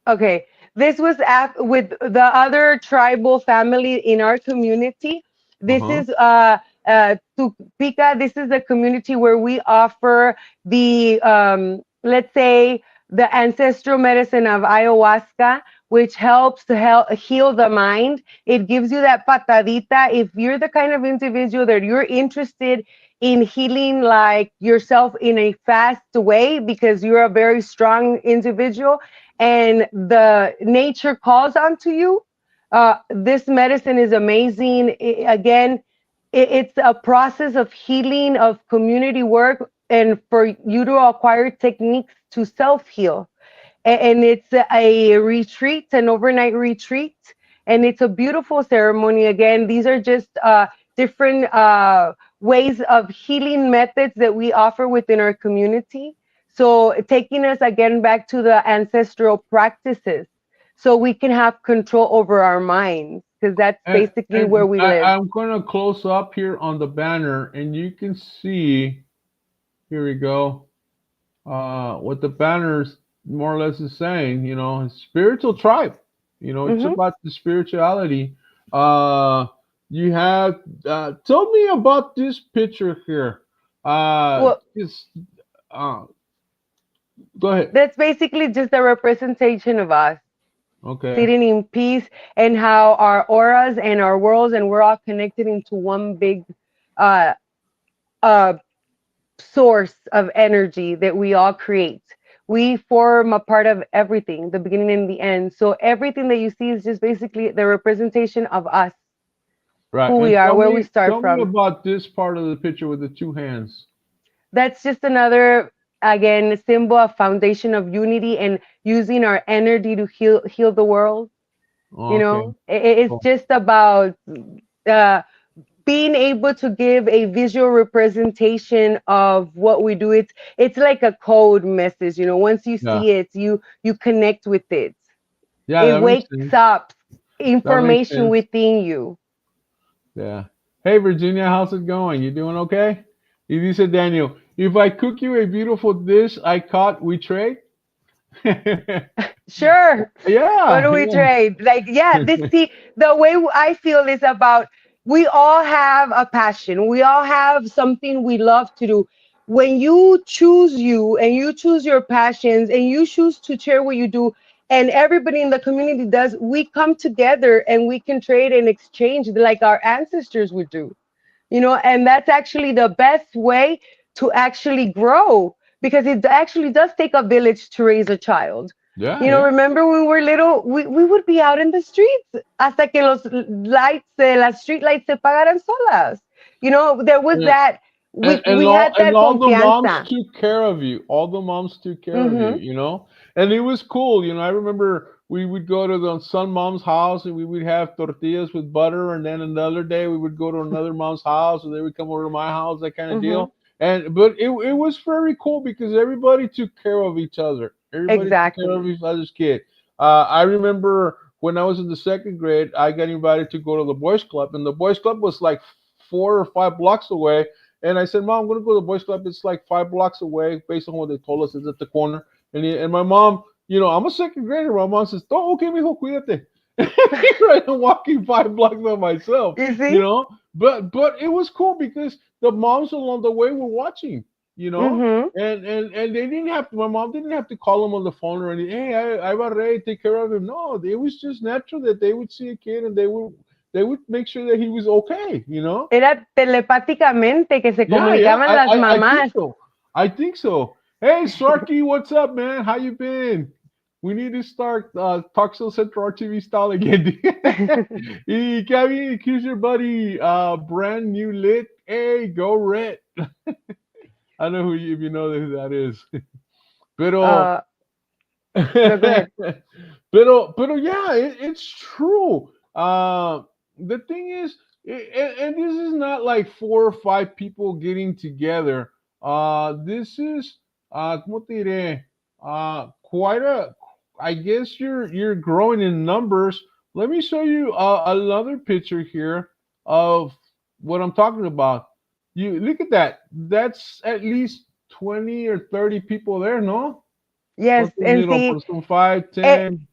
Okay, this was with the other tribal family in our community. This Uh-huh. is Tupica. This is a community where we offer the, let's say, the ancestral medicine of ayahuasca, which helps to help heal the mind. It gives you that patadita. If you're the kind of individual that you're interested in healing like yourself in a fast way because you're a very strong individual and the nature calls onto you, this medicine is amazing. Again, it's a process of healing, of community work, and for you to acquire techniques to self heal. And it's a retreat, an overnight retreat, and it's a beautiful ceremony. Again, these are just different ways of healing methods that we offer within our community. So taking us again back to the ancestral practices, so we can have control over our minds, because that's basically where And we live. I'm gonna close up here on the banner, and you can see. Here we go. What the banner's more or less is saying, spiritual tribe. It's Hmm. about the spirituality. Uh, you have tell me about this picture here. Well, Just uh, go ahead. that's basically just a representation of us Okay. sitting in peace, and how our auras and our worlds and we're all connected into one big uh, uh, source of energy that we all create. We form a part of everything, the beginning and the end. So everything that you see is just basically the representation of us, Right. who we And are, tell where we me start tell me from. about this part of the picture with the two hands. That's just another, again, symbol of foundation of unity and using our energy to heal the world. Okay. It's Cool. just about uh, being able to give a visual representation of what we do. It's like a code message. Once you Yeah. see it, you connect with it. Yeah, It that makes wakes sense. up That makes information sense. within you. Yeah. Hey, Virginia, how's it going? You doing okay? You said, Daniel, if I cook you a beautiful dish I caught, we trade? Yeah, Sure. What do we yeah. trade? Like, yeah, this see the way I feel is about, we all have a passion. We all have something we love to do. When you choose you and you choose your passions and you choose to share what you do, and everybody in the community does, we come together and we can trade and exchange like our ancestors would do. And that's actually the best way to actually grow, because it actually does take a village to raise a child. Yeah, yeah. Remember when we were little, we would be out in the streets hasta que los lights, las street lights se pagaran solas. There was Yeah. that, we had And that all the moms confianza. took care of you. All the moms took care of you, Hmm. And it was cool, I remember we would go to the son mom's house and we would have tortillas with butter, and then another day we would go to another mom's house and they would come over to my house, that kind of Hmm. deal. And but it was very cool because everybody took care of each other. Everybody took care of Exactly. each other's kid. I remember when I was in the second grade, I got invited to go to the boys club, and the boys club was like 4 or 5 blocks away. And I said, Mom, I'm going to go to the boys club. It's like 5 blocks away, based on what they told us. It's at the corner. And my mom, I'm a second grader. My mom says, "Oh, okay, mijo, cuídate." Right, I'm walking 5 blocks by myself, You you see? know. But it was cool because the moms along the way were watching, you know. Hmm. And they didn't have to. My mom didn't have to call them on the phone or anything. Hey, I barré, take care of him. No, it was just natural that they would see a kid and they would make sure that he was okay. Era telepáticamente que se Yeah, yeah, comunicaban I, las I, I think mamás. so. I think so. Hey, Sarky, what's up, man? How you been? We need to start Talk Show Central RTV style again. Y Kevin, here's your buddy, brand new lit. Hey, go red. I know if you know who that is. Pero, uh, no, go ahead. pero yeah, it's true. The thing is, and this is not like four or five people getting together. This is, ¿cómo te diré? Quite a, I guess you're growing in numbers. Let me show you another picture here of what I'm talking about. You look at that. That's at least 20 or 30 people there, no? Yes, ¿Cuántos and miro? see, Por some five, eh, 10.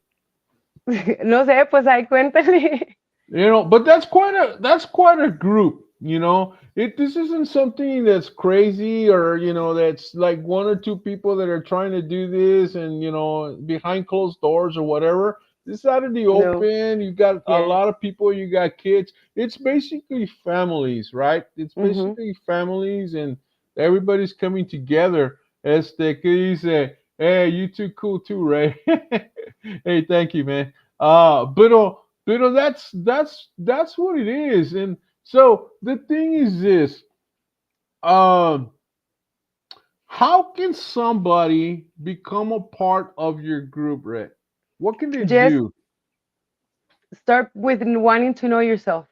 no sé, pues ahí cuéntale. But that's quite a group. This isn't something that's crazy, or that's like one or two people that are trying to do this, and behind closed doors or whatever. This is out of the No, open. You got a yes. lot of people. You got kids. It's basically families, right? It's Mm-hmm. basically families, and everybody's coming together. Este que dice, hey, you too cool too, Ray. Hey, thank you, man. But that's what it is. And so the thing is this: um, how can somebody become a part of your group, Red? What can they Just do? start with wanting to know yourself.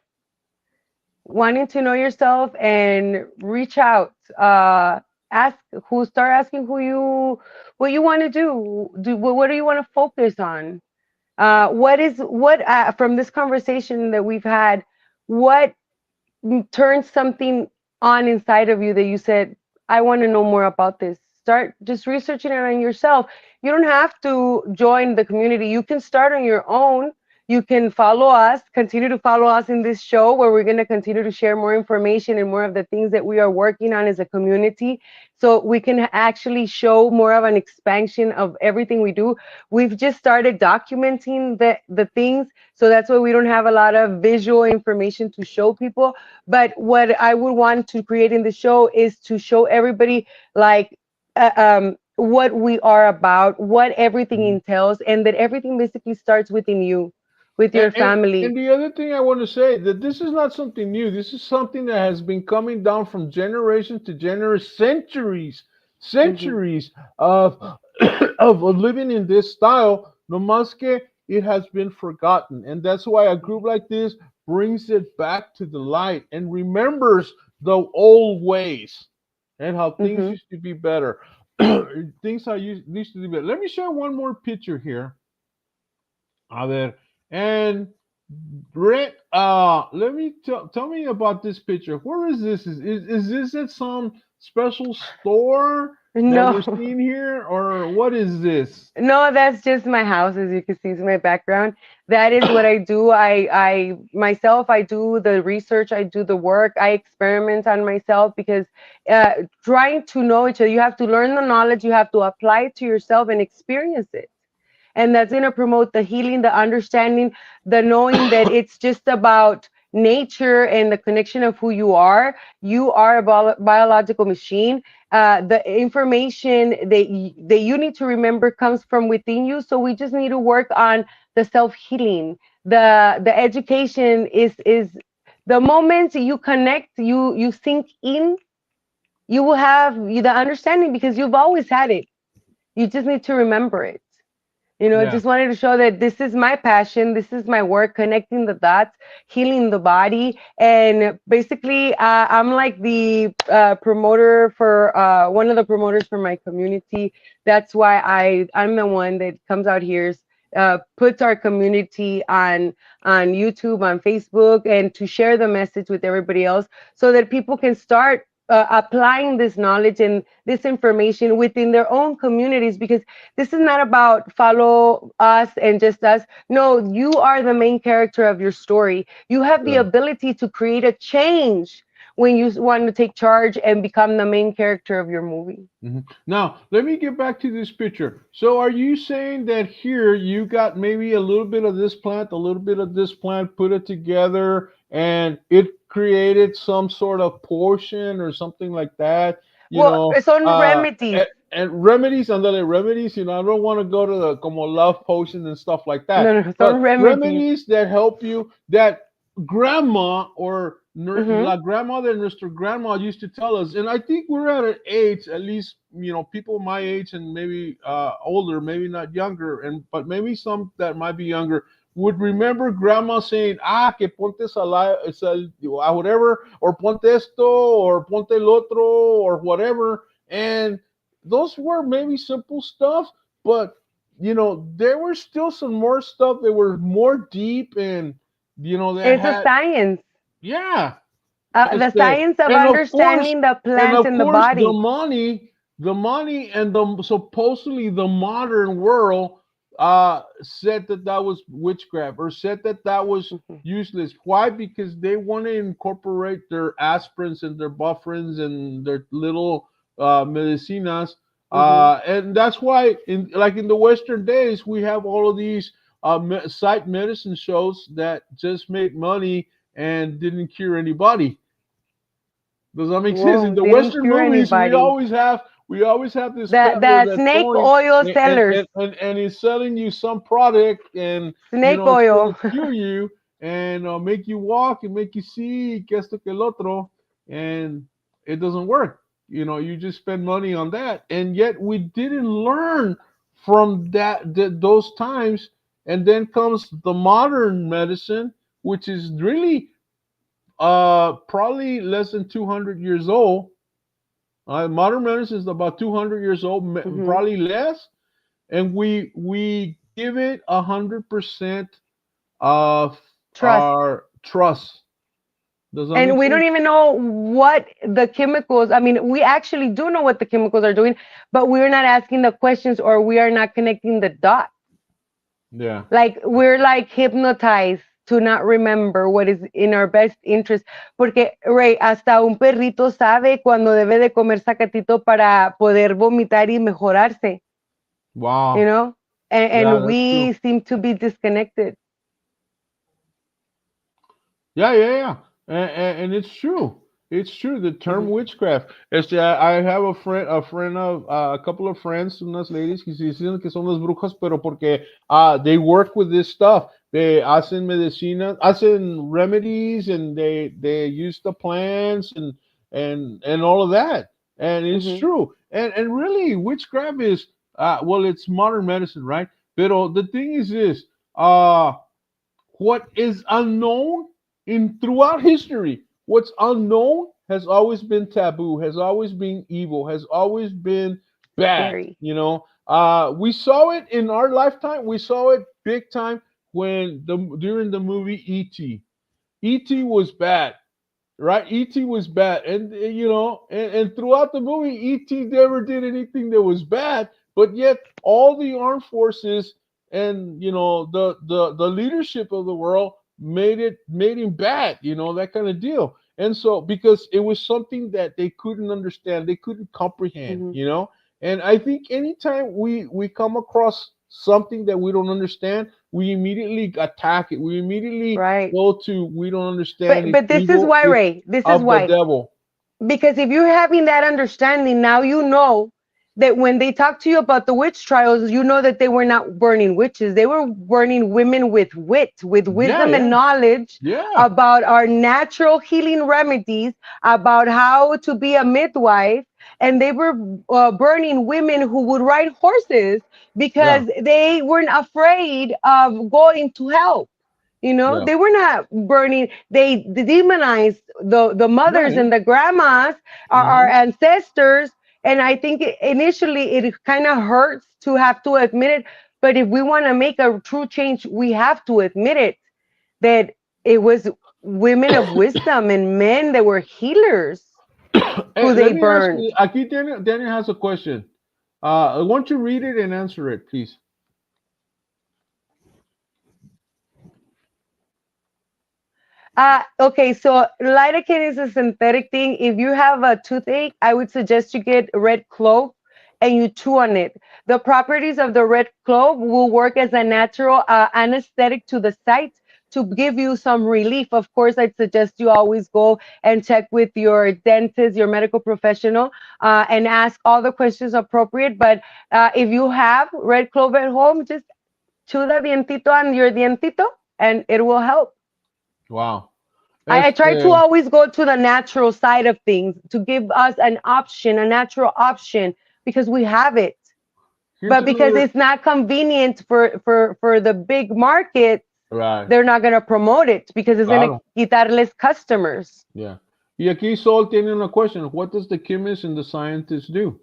Wanting to know yourself and reach out. Ask who. Start asking who you what you want to do. What do you want to focus on? What from this conversation that we've had? What turn something on inside of you that you said, I want to know more about this. Start just researching it on yourself. You don't have to join the community. You can start on your own. You can follow us, continue to follow us in this show where we're going to continue to share more information and more of the things that we are working on as a community. So we can actually show more of an expansion of everything we do. We've just started documenting the things. So that's why we don't have a lot of visual information to show people, but what I would want to create in the show is to show everybody like what we are about, what everything Mhm. entails, and that everything basically starts within you, with And, your and family. and the other thing I want to say, that this is not something new. This is something that has been coming down from generation to generation, centuries, Hmm. centuries of of living in this style. No más que it has been forgotten, and that's why a group like this brings it back to the light and remembers the old ways and how things Hmm. used to be better. Things how used to be better. Let me share one more picture here. A ver, and Brett, let me tell me about this picture. Where is this? Is this at some special store that we're No. seeing here, or what is this? No, that's just my house, as you can see, it's my background. That is what I do. I myself, I do the research, I do the work, I experiment on myself because uh, trying to know each other, you have to learn the knowledge, you have to apply it to yourself and experience it. And that's going to promote the healing, the understanding, the knowing that it's just about nature and the connection of who you are. You are a biological machine. The information that you need to remember comes from within you. So we just need to work on the self healing. The education is the moment you connect, you sink in, you will have the understanding because you've always had it. You just need to remember it. Yeah. Just wanted to show that this is my passion, this is my work, connecting the dots, healing the body. And basically, I'm like the promoter for one of the promoters for my community. That's why I'm the one that comes out here, puts our community on YouTube, on Facebook, and to share the message with everybody else so that people can start applying this knowledge and this information within their own communities, because this is not about follow us and just us. No, you are the main character of your story. You have the Yeah. ability to create a change when you want to take charge and become the main character of your movie. Now, let me get back to this picture. So, are you saying that here you got maybe a little bit of this plant, a little bit of this plant, put it together, and it created some sort of portion or something like that? You Well, know, son uh, remedies. and remedies, andale, remedies. I don't want to go to the como love potions and stuff like No, that, no, son but remedies. remedies that help you, that grandma or Mm-hmm. la grandmother and Mr. Grandma used to tell us. And I think we're at an age, at least, people my age and maybe older, maybe not younger, but maybe some that might be younger would remember grandma saying, que ponte whatever, or ponte esto, or ponte el otro, or whatever. And those were maybe simple stuff, but there were still some more stuff that were more deep, and that It's a had, science. yeah. The Este, science of and of course, understanding the and plants of in the course, body. the money, and the supposedly the modern world said that that was witchcraft, or said that that was Mhm. useless. Why? Because they want to incorporate their aspirins and their bufferins and their little medicinas, Mhm. and that's why, in the Western days, we have all of these site medicine shows that just made money and didn't cure anybody. Does that make sense? In Whoa, the didn't Western cure movies, we anybody. always have we always have this The peddler that's snake going oil and sellers. he's selling you some product, and Snake it's going oil. to cure you and make you walk and make you see que esto que el otro, and it doesn't work. You just spend money on that, and yet we didn't learn from those times. And then comes the modern medicine, which is really probably less than 200 years old. Modern medicine is about 200 years old, Mhm. probably less, and we give it 100% of Trust. our trust. Does that And make we don't sense? even know what the chemicals, I mean, we actually do know what the chemicals are doing, but we're not asking the questions, or we are not connecting the dots. Yeah. Like we're like hypnotized to not remember what is in our best interest. Porque, Ray, hasta un perrito sabe cuando debe de comer sacatito para poder vomitar y mejorarse, you Wow. know? Yeah, And that's true. we seem to be disconnected. Yeah, yeah, yeah, and it's true. It's true. The term Mhm. witchcraft. I have a friend of a couple of friends, unas ladies que se dicen que son las brujas, pero porque they work with this stuff. They hacen medicina, hacen remedies, and they use the plants and all of that. And it's Mhm. true. And really, witchcraft is well, it's modern medicine, right? Pero the thing is this. What is unknown in throughout history, what's unknown has always been taboo, has always been evil, has always been bad. Scary. We saw it in our lifetime. We saw it big time during the movie Et was bad, right? Et was bad, and throughout the movie, Et never did anything that was bad, but yet all the armed forces and the leadership of the world made him bad, that kind of deal. And so, because it was something that they couldn't understand, they couldn't comprehend, Mhm. and I think anytime we come across something that we don't understand, we immediately attack it. We immediately Right. go to, we don't understand, But it's this is evil, why, it's Ray. This is of the why. devil. Because if you're having that understanding, now you know that when they talk to you about the witch trials, you know that they were not burning witches. They were burning women with wit, with Yeah, wisdom and yeah, knowledge yeah, about our natural healing remedies, about how to be a midwife. And they were burning women who would ride horses yeah, because they weren't afraid of going to hell. yeah, They were not burning. They demonized the yeah, mothers yeah. and the grandmas, our Hmm. ancestors. And I think initially it kind of hurts to have to admit it. But if we want to make a true change, we have to admit it, that it was women of wisdom and men that were healers Hey, who let they me ask burned. you. Aquí Daniel has a question. I want you to read it and answer it, please. Okay, so lidocaine is a synthetic thing. If you have a toothache, I would suggest you get red clove and you chew on it. The properties of the red clove will work as a natural anesthetic to the site to give you some relief. Of course, I'd suggest you always go and check with your dentist, your medical professional, and ask all the questions appropriate. But if you have red clover at home, just chew the dientito on your dientito, and it will help. Wow. I try to Este, always go to the natural side of things to give us an option, a natural option, because we have it. here's But because another. it's not convenient for the big market, Right. they're not going to promote it because it's going to Claro. quitarles customers. Yeah. Y aquí Sol tiene una question. What does the chemist and the scientist do?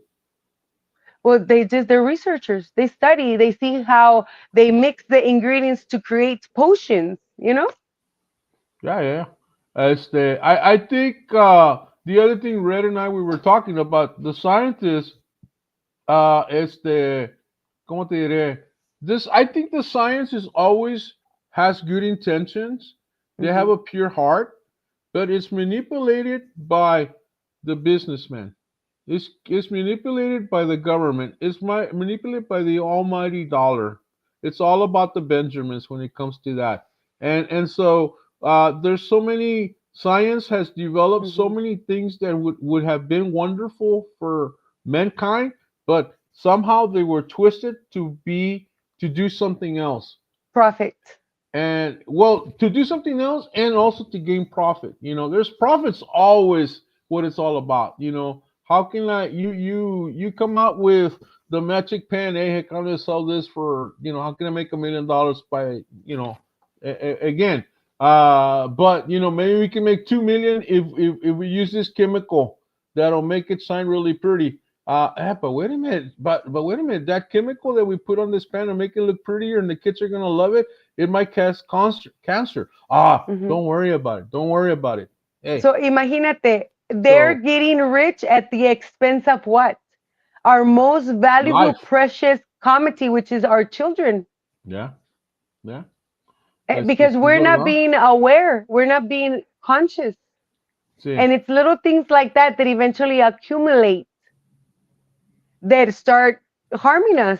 Well, they're researchers. They study, they see how they mix the ingredients to create potions, you know? Yeah, yeah. I think the other thing Red and I we were talking about the scientists. ¿Cómo te diré? This I think the science is always has good intentions. They have Hmm. a pure heart, but it's manipulated by the businessman. It's manipulated by the government. Manipulated by the almighty dollar. It's all about the Benjamins when it comes to that. And so there's so many science has developed so Hmm. many things that would have been wonderful for mankind, but somehow they were twisted to do something else. Profit. And well, to do something else and also to gain profit. There's profits always what it's all about. How can you come out with the magic pen? Hey, heck, I'm gonna sell this for how can I make $1 million by again? But maybe we can make 2 million if we use this chemical that'll make it shine really pretty. But wait a minute, but wait a minute, that chemical that we put on this pan to make it look prettier and the kids are gonna love it, it might cause cancer. Hmm. Don't worry about it. Don't worry about it. Hey, So imagínate, they're so getting rich at the expense of what? Our most valuable, life. precious commodity, which is our children. Yeah, yeah. Because Es we're not verdad. being aware, we're not being conscious. Sí. And it's little things like that that eventually accumulate that start harming us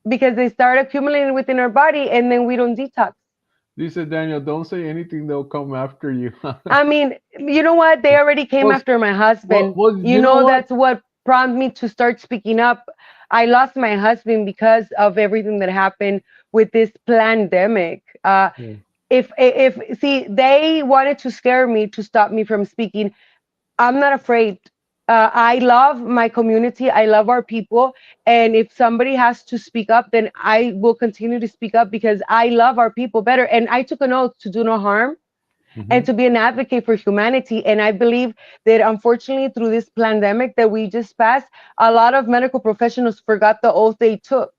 because they start accumulating within our body and then we don't detox. Dice Daniel, don't say anything. They'll come after you. I mean, you know what? They already came well, after my husband. You you know know, what? that's what prompted me to start speaking up. I lost my husband because of everything that happened with this pandemic. Yeah. If see, they wanted to scare me to stop me from speaking. I'm not afraid. I love my community. I love our people. And if somebody has to speak up, then I will continue to speak up because I love our people better. And I took an oath to do no harm and Mhm. to be an advocate for humanity. And I believe that unfortunately, through this pandemic that we just passed, a lot of medical professionals forgot the oath they took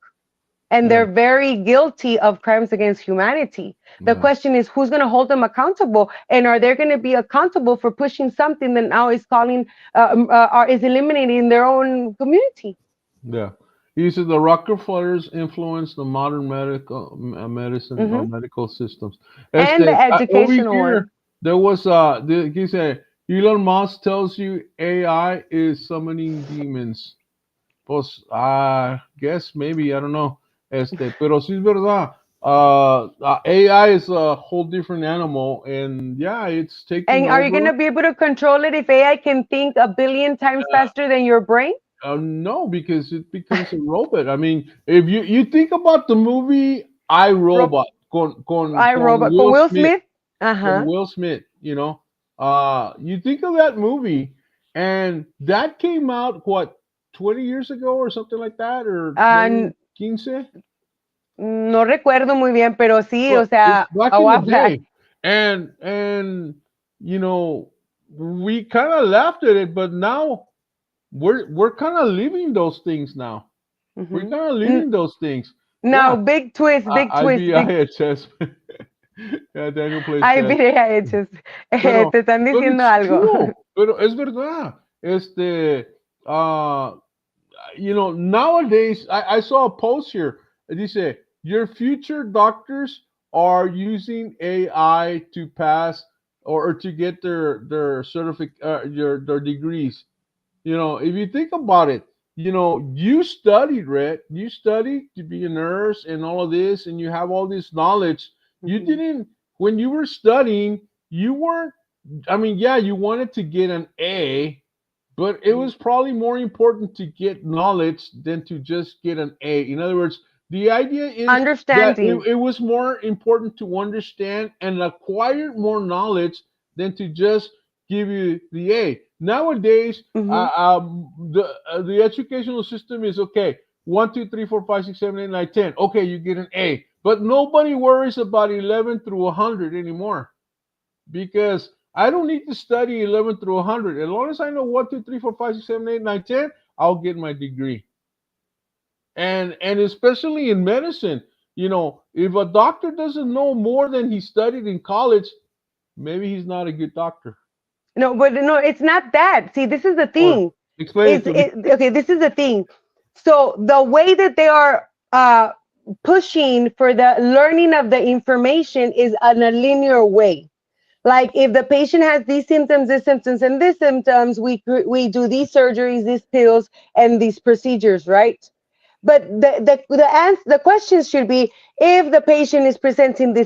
and Yeah. they're very guilty of crimes against humanity. The Yeah. question is who's going to hold them accountable, and are they going to be accountable for pushing something that now is calling or is eliminating their own community Yeah. He said the Rockefellers influenced the modern medicine or hmm medical systems. and the Over educational one. here, there was he said Elon Musk tells you AI is summoning demons. Pues, guess maybe I don't know. Pero sí es verdad. AI is a whole different animal, and yeah, it's taking And are you going to over. be able to control it if AI can think a billion times faster than your brain? No, because it becomes a robot. I mean, if you think about the movie I Rob, Robot I con Robot con Will Will Smith, Smith. Uh-huh. you think of that movie, and that came out what 20 years ago or something like that, or Uh, 2015. no recuerdo muy bien, pero sí, o But it's sea, back a in the while back. day, and you know we kind of laughed at it, but now we're kind of living those things now. We're Mhm. kind of N- living those things. Now, Yeah, big twist, big twist, big. IBI at chess. Yeah, Daniel plays Ay, chess. mire, hechos. Pero, Te están but diciendo it's algo. true. Pero es verdad. Uh, nowadays, I saw a post here. They say your future doctors are using AI to pass or to get their their degrees. If you think about it, you studied, right? You studied to be a nurse and all of this, and you have all this knowledge. You Mhm. didn't. when you were studying, you weren't, I mean, yeah, you wanted to get an A, but it Mhm. was probably more important to get knowledge than to just get an A. In other words, the idea is that Understanding. it was more important to understand and acquire more knowledge than to just give you the A. Nowadays, Hmm. the educational system is okay. 1, 2, 3, 4, 5, 6, 7, 8, 9, 10. Okay, you get an A, but nobody worries about 11 through 100 anymore because I don't need to study 11 through 100. As long as I know 1, 2, 3, 4, 5, 6, 7, 8, 9, 10, I'll get my degree. And especially in medicine, if a doctor doesn't know more than he studied in college, maybe he's not a good doctor. No, but no, it's not that. See, this is the Or thing. explain it to me. Okay, this is the thing. So the way that they are pushing for the learning of the information is in a linear way. Like if the patient has these symptoms, and these symptoms, we do these surgeries, these pills, and these procedures, right? But the question should be, if the patient is presenting the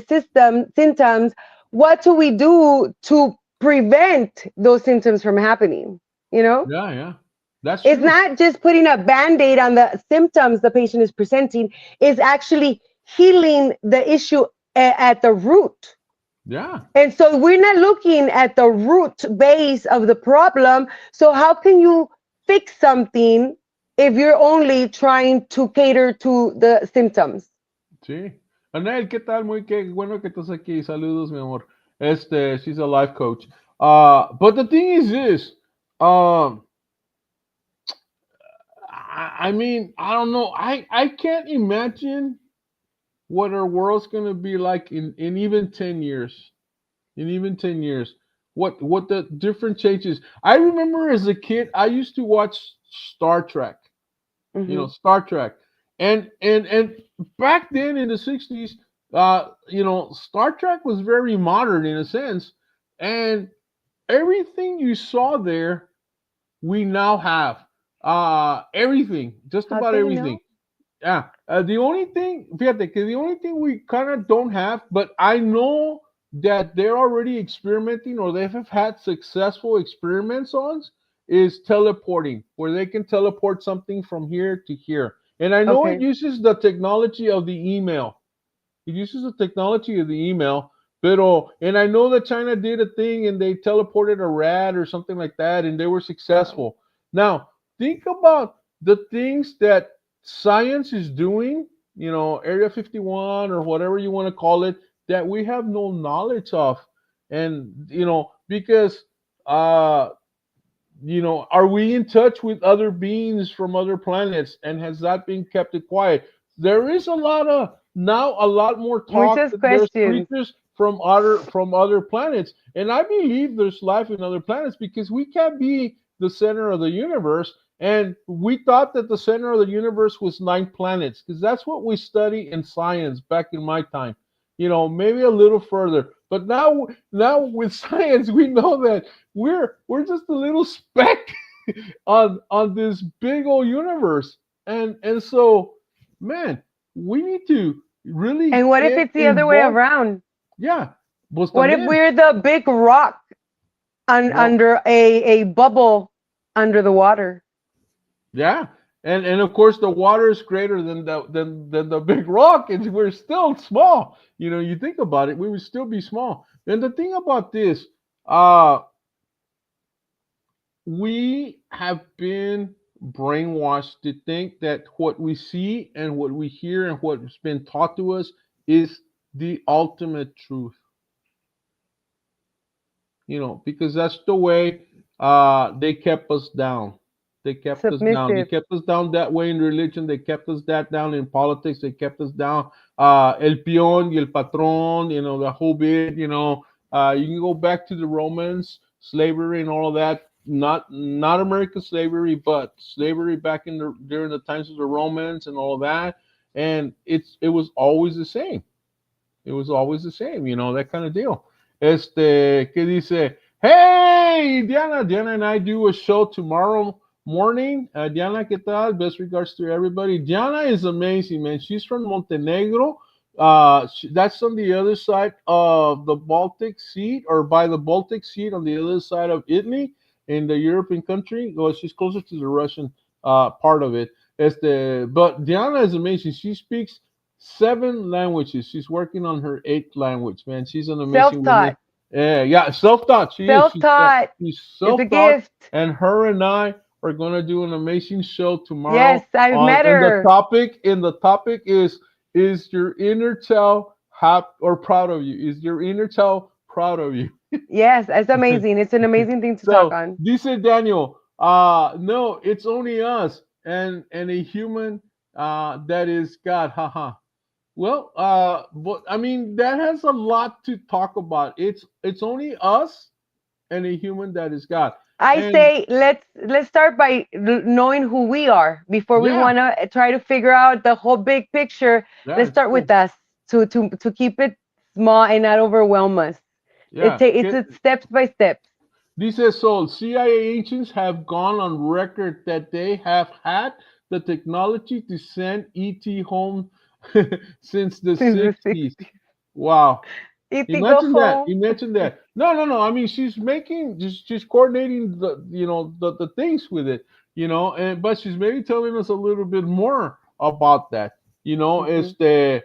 symptoms, what do we do to prevent those symptoms from happening? You know, Yeah, yeah, that's it's true. not just putting a band-aid on the symptoms the patient is presenting, it's actually healing the issue at the root. Yeah, And so we're not looking at the root base of the problem. So how can you fix something if you're only trying to cater to the symptoms? sí. Anel, ¿qué tal? Muy qué bueno que estás aquí. Saludos, mi amor. She's a life coach. But the thing is this. Um, I mean, I don't know. I can't imagine what our world's gonna be like in even 10 years. In even 10 years, what the different changes. I remember as a kid, I used to watch Star Trek. Hmm. Star Trek, and back then in the '60s, Star Trek was very modern in a sense, and everything you saw there, we now have. Everything, just How about do you everything. know? Yeah. The only thing, fíjate, que the only thing we kind of don't have, but I know that they're already experimenting or they have had successful experiments on, is teleporting, where they can teleport something from here to here. And I know it Okay. uses the technology of the email. It uses the technology of the email. And I know that China did a thing and they teleported a rat or something like that, and they were Wow. successful. Now, think about the things that science is doing, Area 51 or whatever you want to call it, that we have no knowledge of. And, because are we in touch with other beings from other planets? And has that been kept quiet? There is a lot more talk Muchas that there's questions. creatures from other planets, and I believe there's life in other planets because we can't be the center of the universe. And we thought that the center of the universe was 9 planets because that's what we study in science back in my time. Maybe a little further, but now with science we know that we're just a little speck on this big old universe. And so, man, we need to really And what if get it's the other way involved. around? Yeah, pues What if también. we're the big rock Well, under a bubble under the water? yeah, and of course the water is greater than the big rock, and we're still small. You think about it, we would still be small. And the thing about this, uh, we have been brainwashed to think that what we see and what we hear and what's been taught to us is the ultimate truth, because that's the way they kept us down. They kept us down. They Submissive. kept us down that way in religion. They kept us that down in politics. They kept us down. El peón y el patrón, the whole bit. You can go back to the Romans, slavery and all of that. Not American slavery, but slavery back during the times of the Romans and all of that. And it was always the same. It was always the same, that kind of deal. Que dice, hey, Diana. Diana and I do a show tomorrow morning. Diana, ¿qué tal? Best regards to everybody. Diana is amazing, man. She's from Montenegro. That's on the other side of the Baltic Sea, or by the Baltic Sea on the other side of Italy in the European country. Well, she's closer to the Russian part of it. But Diana is amazing. She speaks seven languages. She's working on her eighth language, man. She's an amazing woman. Self-taught. Yeah, yeah, self-taught. She is. Self-taught She's is a self-taught, gift. and her and I are gonna do an amazing show Yes, tomorrow. I've On met and the her. topic, is your inner child happy or proud of you? Is your inner child proud of you? Yes, it's amazing. It's an amazing thing to talk So on. dice Daniel, no, it's only us and a human that is God. Haha. Well, but I mean that has a lot to talk about. It's only us and a human that is God. I And say let's start by knowing who we are before we yeah, want to try to figure out the whole big picture. yeah, Let's it's start true. with us to keep it small and not overwhelm us. Yeah. It's a steps by steps. Dice Sol, CIA agents have gone on record that they have had the technology to send ET home since the Since the 60s. 60s. Wow. Iti, go Imagine that. home. Imagine that. No, no, no. I mean, she's coordinating the things with it, and but she's maybe telling us a little bit more about that. Hmm. It's the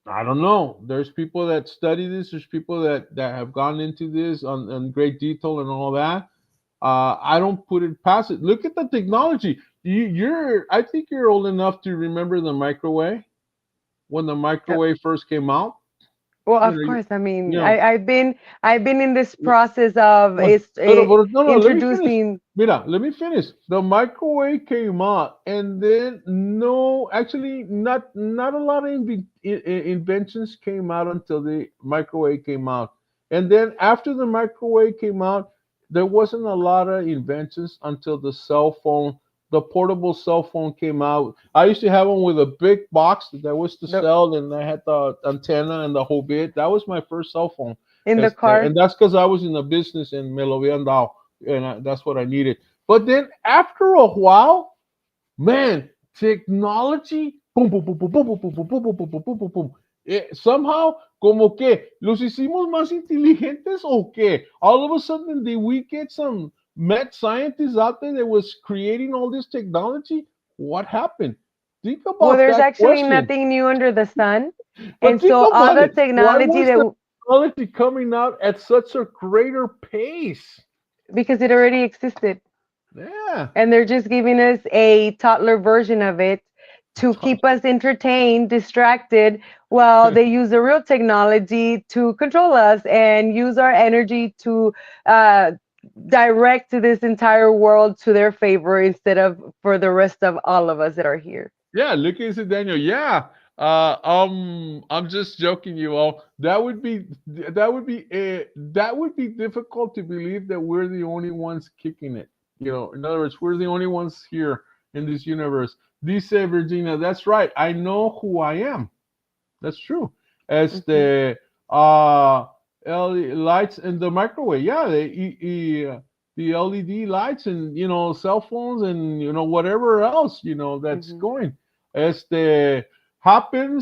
I don't know. There's people that study this. There's people that have gone into this on great detail and all that. I don't put it past it. Look at the technology. I think you're old enough to remember the microwave when the microwave first came out. Well, You of know, course. I you mean, know, I've been in this process of no, no, no, let me finish. introducing Mira, let me finish. The microwave came out, and then no, actually, not a lot of inventions came out until the microwave came out, and then after the microwave came out, there wasn't a lot of inventions until the cell phone, the portable cell phone came out. I used to have one with a big box that was the the cell, and I had the antenna and the whole bit. That was my first cell phone. in the And car. that's because I was in the business and me lo habían dado, and that's what I needed. But then after a while, man, technology, boom, boom, boom, boom, boom, boom, boom, boom, boom, boom, boom, boom, boom, boom, boom. Somehow, como que los hicimos más inteligentes o qué? All of a sudden, did we get some mad scientists out there that was creating all this technology? What happened? Think Well, about there's that actually question. nothing new under the sun, But and think so all about the it. Why technology was the that technology coming out at such a greater pace? because it already existed. Yeah. And they're just giving us a toddler version of it to keep us entertained, distracted, while they use the real technology to control us and use our energy to uh, direct this entire world to their favor instead of for the rest of all of us that are here. Yeah, look at it, Daniel. Yeah. I'm just joking, you all. That would be difficult to believe that we're the only ones kicking it. In other words, we're the only ones here in this universe. Dice Virginia, that's right. I know who I am. That's true. As Hmm. LED lights in the microwave, yeah, the LED lights and cell phones and whatever else that's Hmm. going. As the happen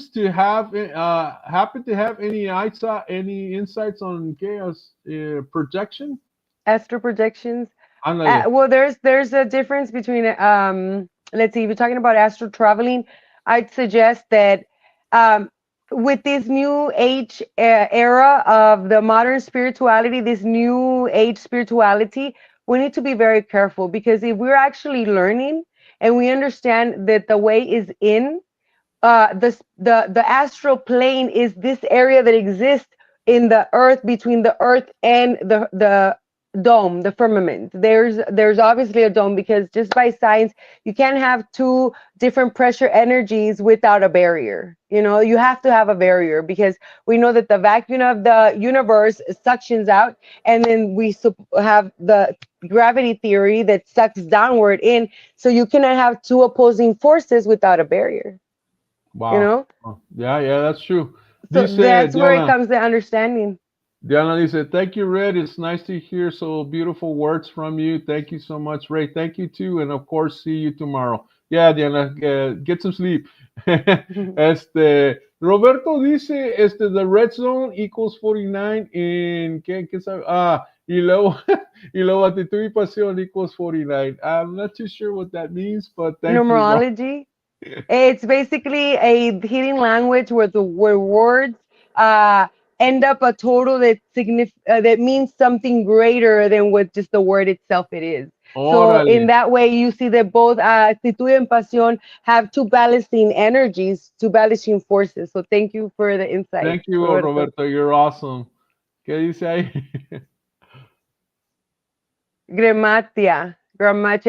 to have any insights on chaos projection? Astro projections. Ándale. Well, there's a difference between let's see, if you're talking about astral traveling, I'd suggest that um, with this new age era of the modern spirituality, this new age spirituality, we need to be very careful because if we're actually learning and we understand that the way is in the astral plane is this area that exists in the earth between the earth and the dome, the firmament. There's obviously a dome because just by science you can't have two different pressure energies without a barrier. You have to have a barrier because we know that the vacuum of the universe suctions out, and then we have the gravity theory that sucks downward in, so you cannot have two opposing forces without a barrier you Wow. know Oh, yeah, yeah, that's true. so Dice that's where it Diana. comes to understanding. Diana dice, thank you, Red. It's nice to hear so beautiful words from you. Thank you so much, Ray. Thank you too. And of course, see you tomorrow. Yeah, Diana, get some sleep. Roberto dice, the red zone equals 49 in, ¿qué sabe? Y luego, y luego actitud y pasión equals 49. I'm not too sure what that means, but thank you, Rob. Numerology. It's basically a hidden language where words uh, end up a total that means something greater than what just the word itself it is. So in Órale. that way, you see that both actitud and pasión have two balancing energies, two balancing forces. So thank you for the insight, Thank you, Roberto. Roberto. You're awesome. ¿Qué dice ahí? Grammatia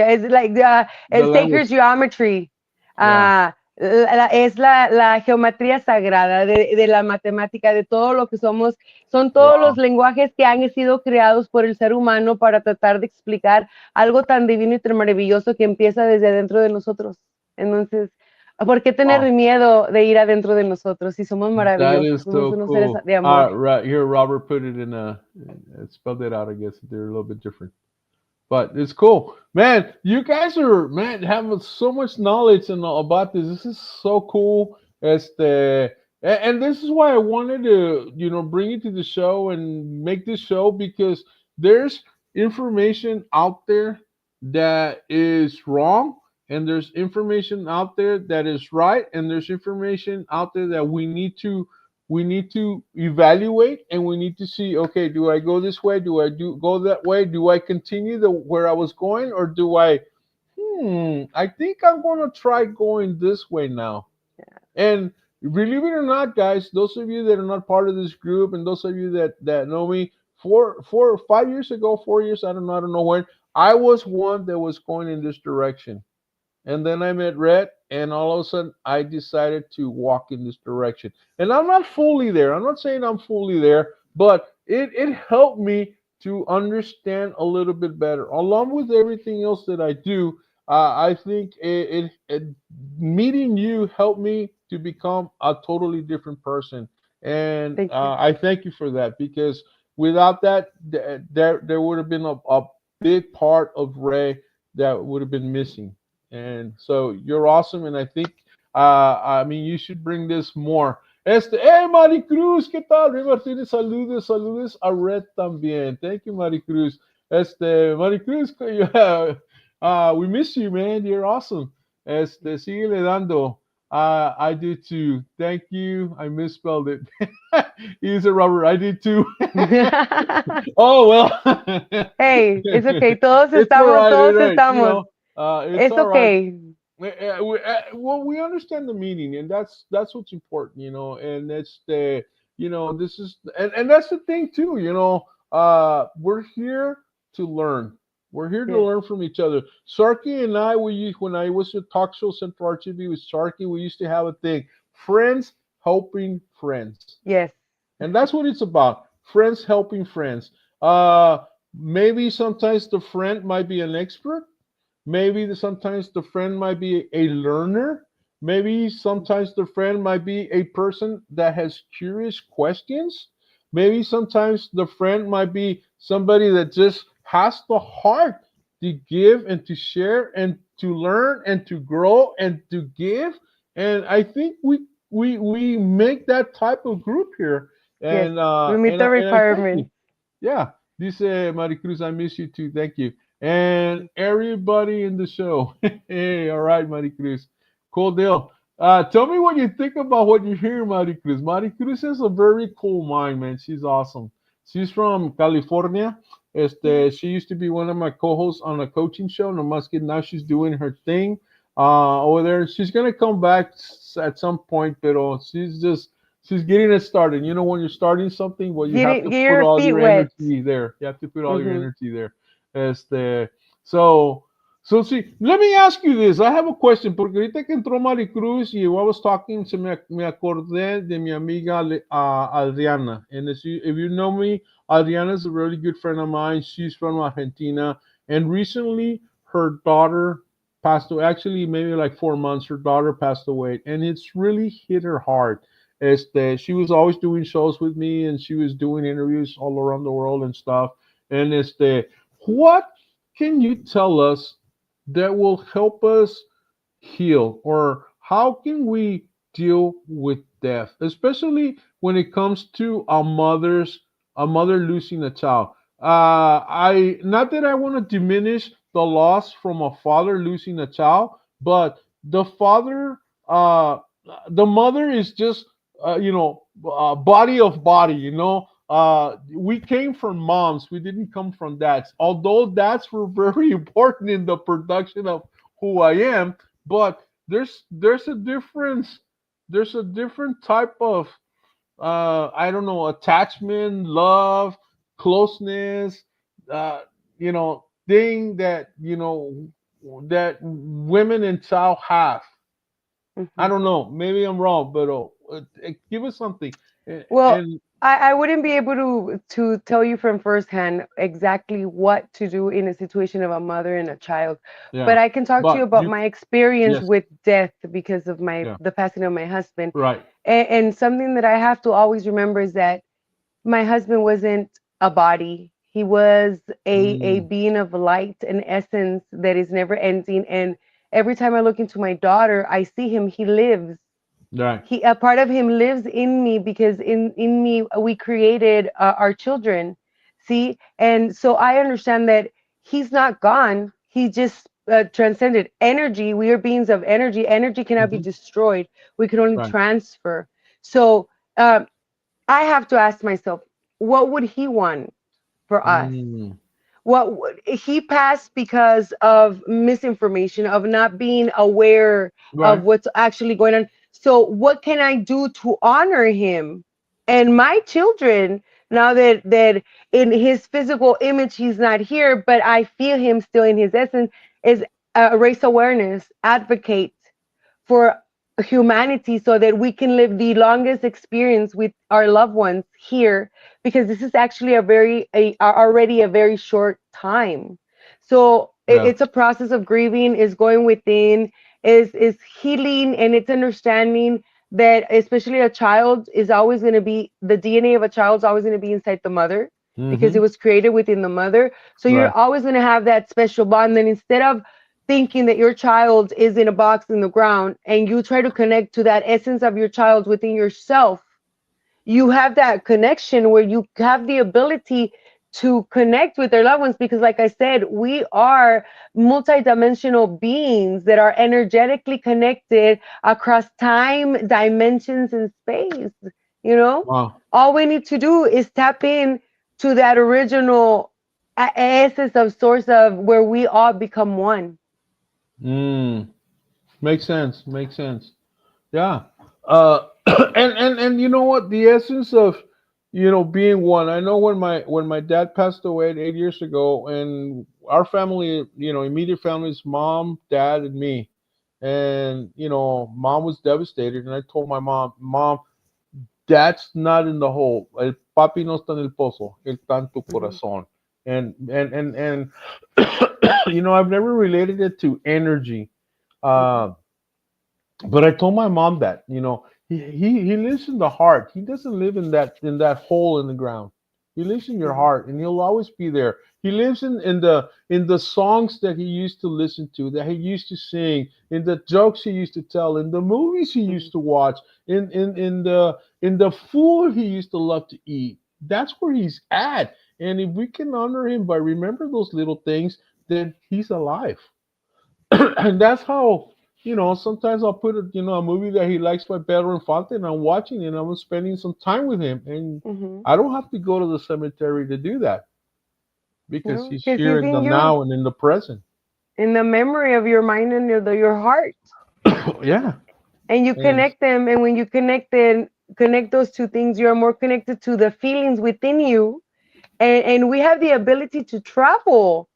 is like The sacred language. geometry. Yeah. Es la geometría sagrada de la matemática, de todo lo que somos. Son todos Wow. los lenguajes que han sido creados por el ser humano para tratar de explicar algo tan divino y tan maravilloso que empieza desde adentro de nosotros. Entonces, ¿por qué tener Wow. miedo de ir adentro de nosotros si somos That maravillosos? is Somos so unos seres cool. de amor. Right here, Robert put it in spelled it out. I guess they're a little bit different, but it's cool, man. You guys are man having so much knowledge and about this. This is so cool. And this is why I wanted to bring you to the show and make this show because there's information out there that is wrong, and there's information out there that is right, and there's information out there that we need to evaluate, and we need to see, okay, do I go this way, do I do go that way, do I continue the where I was going, or do I think I'm going to try going this way now. And believe it or not, guys, those of you that are not part of this group, and those of you that know me, 5 years ago, 4 years, I don't know when, I was one that was going in this direction. And then I met Red, and all of a sudden I decided to walk in this direction. And I'm not fully there. I'm not saying I'm fully there, but it helped me to understand a little bit better. Along with everything else that I do, I think meeting you helped me to become a totally different person. And Thank you. I thank you for that, because without that, there would have been a big part of Ray that would have been missing. And so you're awesome, and I think, I mean, you should bring this more. Hey, Maricruz, ¿qué tal? Ray Martinez, saludos, saludos a Red también. Thank you, Maricruz. Maricruz, yeah, we miss you, man. You're awesome. Síguele dando. I did too. Thank you. I misspelled it. He's a Robert. I did too. Oh well. Hey, it's okay. Todos It's all estamos, right. todos Right. estamos. It's It's all right. okay. Well, we understand the meaning, and that's what's important, and that's this is, and that's the thing too, we're here to learn. We're here to Yes, learn from each other. Sarky and I, when I was at Talk Show Central RGB with Sarky, we used to have a thing: friends helping friends, yes, and that's what it's about. Friends helping friends. Maybe sometimes the friend might be an expert. Maybe sometimes the friend might be a learner. Maybe sometimes the friend might be a person that has curious questions. Maybe sometimes the friend might be somebody that just has the heart to give and to share and to learn and to grow and to give. And I think we make that type of group here. yes. And We meet the I thank you. requirements. Yeah, dice Maricruz, I miss you too. Thank you. And everybody in the show. Hey, all right, Maricruz. Cool deal. Tell me what you think about what you hear, Maricruz. Maricruz has a very cool mind, man. She's awesome. She's from California. She used to be one of my co-hosts on a coaching show. Nomás que now she's doing her thing over there. She's gonna come back at some point, pero she's getting it started. You know, when you're starting something, well, you have to Get put your all feet your wet. energy there. You have to put all your Hmm. energy there. Este, so, see, let me ask you this. I have a question, porque ahorita que entró Maricruz y I was talking, me acordé de mi amiga Adriana. And if you know me, Adriana is a really good friend of mine. She's from Argentina. And recently, her daughter passed away. Actually, maybe like 4 months, her daughter passed away. And it's really hit her hard. She was always doing shows with me, and she was doing interviews all around the world and stuff. And what can you tell us that will help us heal, or how can we deal with death, especially when it comes to a mother losing a child. I not that I want to diminish the loss from a father losing a child, but the father, uh, the mother is just body of body. We came from moms. We didn't come from dads. Although dads were very important in the production of who I am, but there's a difference. There's a different type of I don't know, attachment, love, closeness, thing that that women and child have. I Mhm. don't know. Maybe I'm wrong, but give us something. Well, And I wouldn't be able to tell you from firsthand exactly what to do in a situation of a mother and a child, but yeah, I can talk to you but about you my experience yes, with death because of my yeah, the passing of my husband. right. And something that I have to always remember is that my husband wasn't a body. He was a Mm, being of light, an essence that is never ending. And every time I look into my daughter, I see him. He lives. right. He A part of him lives in me because in me we created our children. See, and so I understand that he's not gone. He just transcended energy. We are beings of energy. Energy cannot be Hmm. destroyed. We can only Right. transfer. So. Um, I have to ask myself, what would he want for us? Mm, He passed because of misinformation, of not being aware of right. what's actually going on. So, what can I do to honor him and my children now that in his physical image he's not here, but I feel him still in his essence? Is raise awareness, advocate for humanity so that we can live the longest experience with our loved ones here, because this is actually already a very short time. So Yeah. it's a process of grieving, is going within, is healing, and it's understanding that especially a child is always going to be, the DNA of a child is always going to be inside the mother because it Hmm. was created within the mother. So you're Right. always going to have that special bond. And instead of thinking that your child is in a box in the ground and you try to connect to that essence of your child within yourself, you have that connection where you have the ability to connect with their loved ones, because like I said, we are multidimensional beings that are energetically connected across time, dimensions, and space. you know Wow. all we need to do is tap in to that original essence of source of where we all become one. Mm. Makes sense. Makes sense. Yeah. And you know what? The essence of being one. I know when my dad passed away 8 years ago, and our family, immediate families, mom, dad, and me, and mom was devastated, and I told my mom, dad's not in the hole. El papi no está en el pozo. Él está en tu Mhm. corazón. And I've never related it to energy. Mhm. Uh, but I told my mom that he lives in the heart. He doesn't live in that hole in the ground. He lives in your Mhm. heart, and he'll always be there. He lives in the songs that he used to listen to, that he used to sing, in the jokes he used to tell, in the movies he Mhm. used to watch, in the food he used to love to eat. That's where he's at. And if we can honor him by remember those little things, then he's alive. And that's how sometimes I'll put a movie that he likes by Pedro Infante, and I'm watching it and I'm spending some time with him, and Mhm. I don't have to go to the cemetery to do that because No, he's because here he's in the in you, now and in the present. in the memory of your mind and your heart, Yeah. and you And connect them. And when you connect those two things, you are more connected to the feelings within you. And we have the ability to travel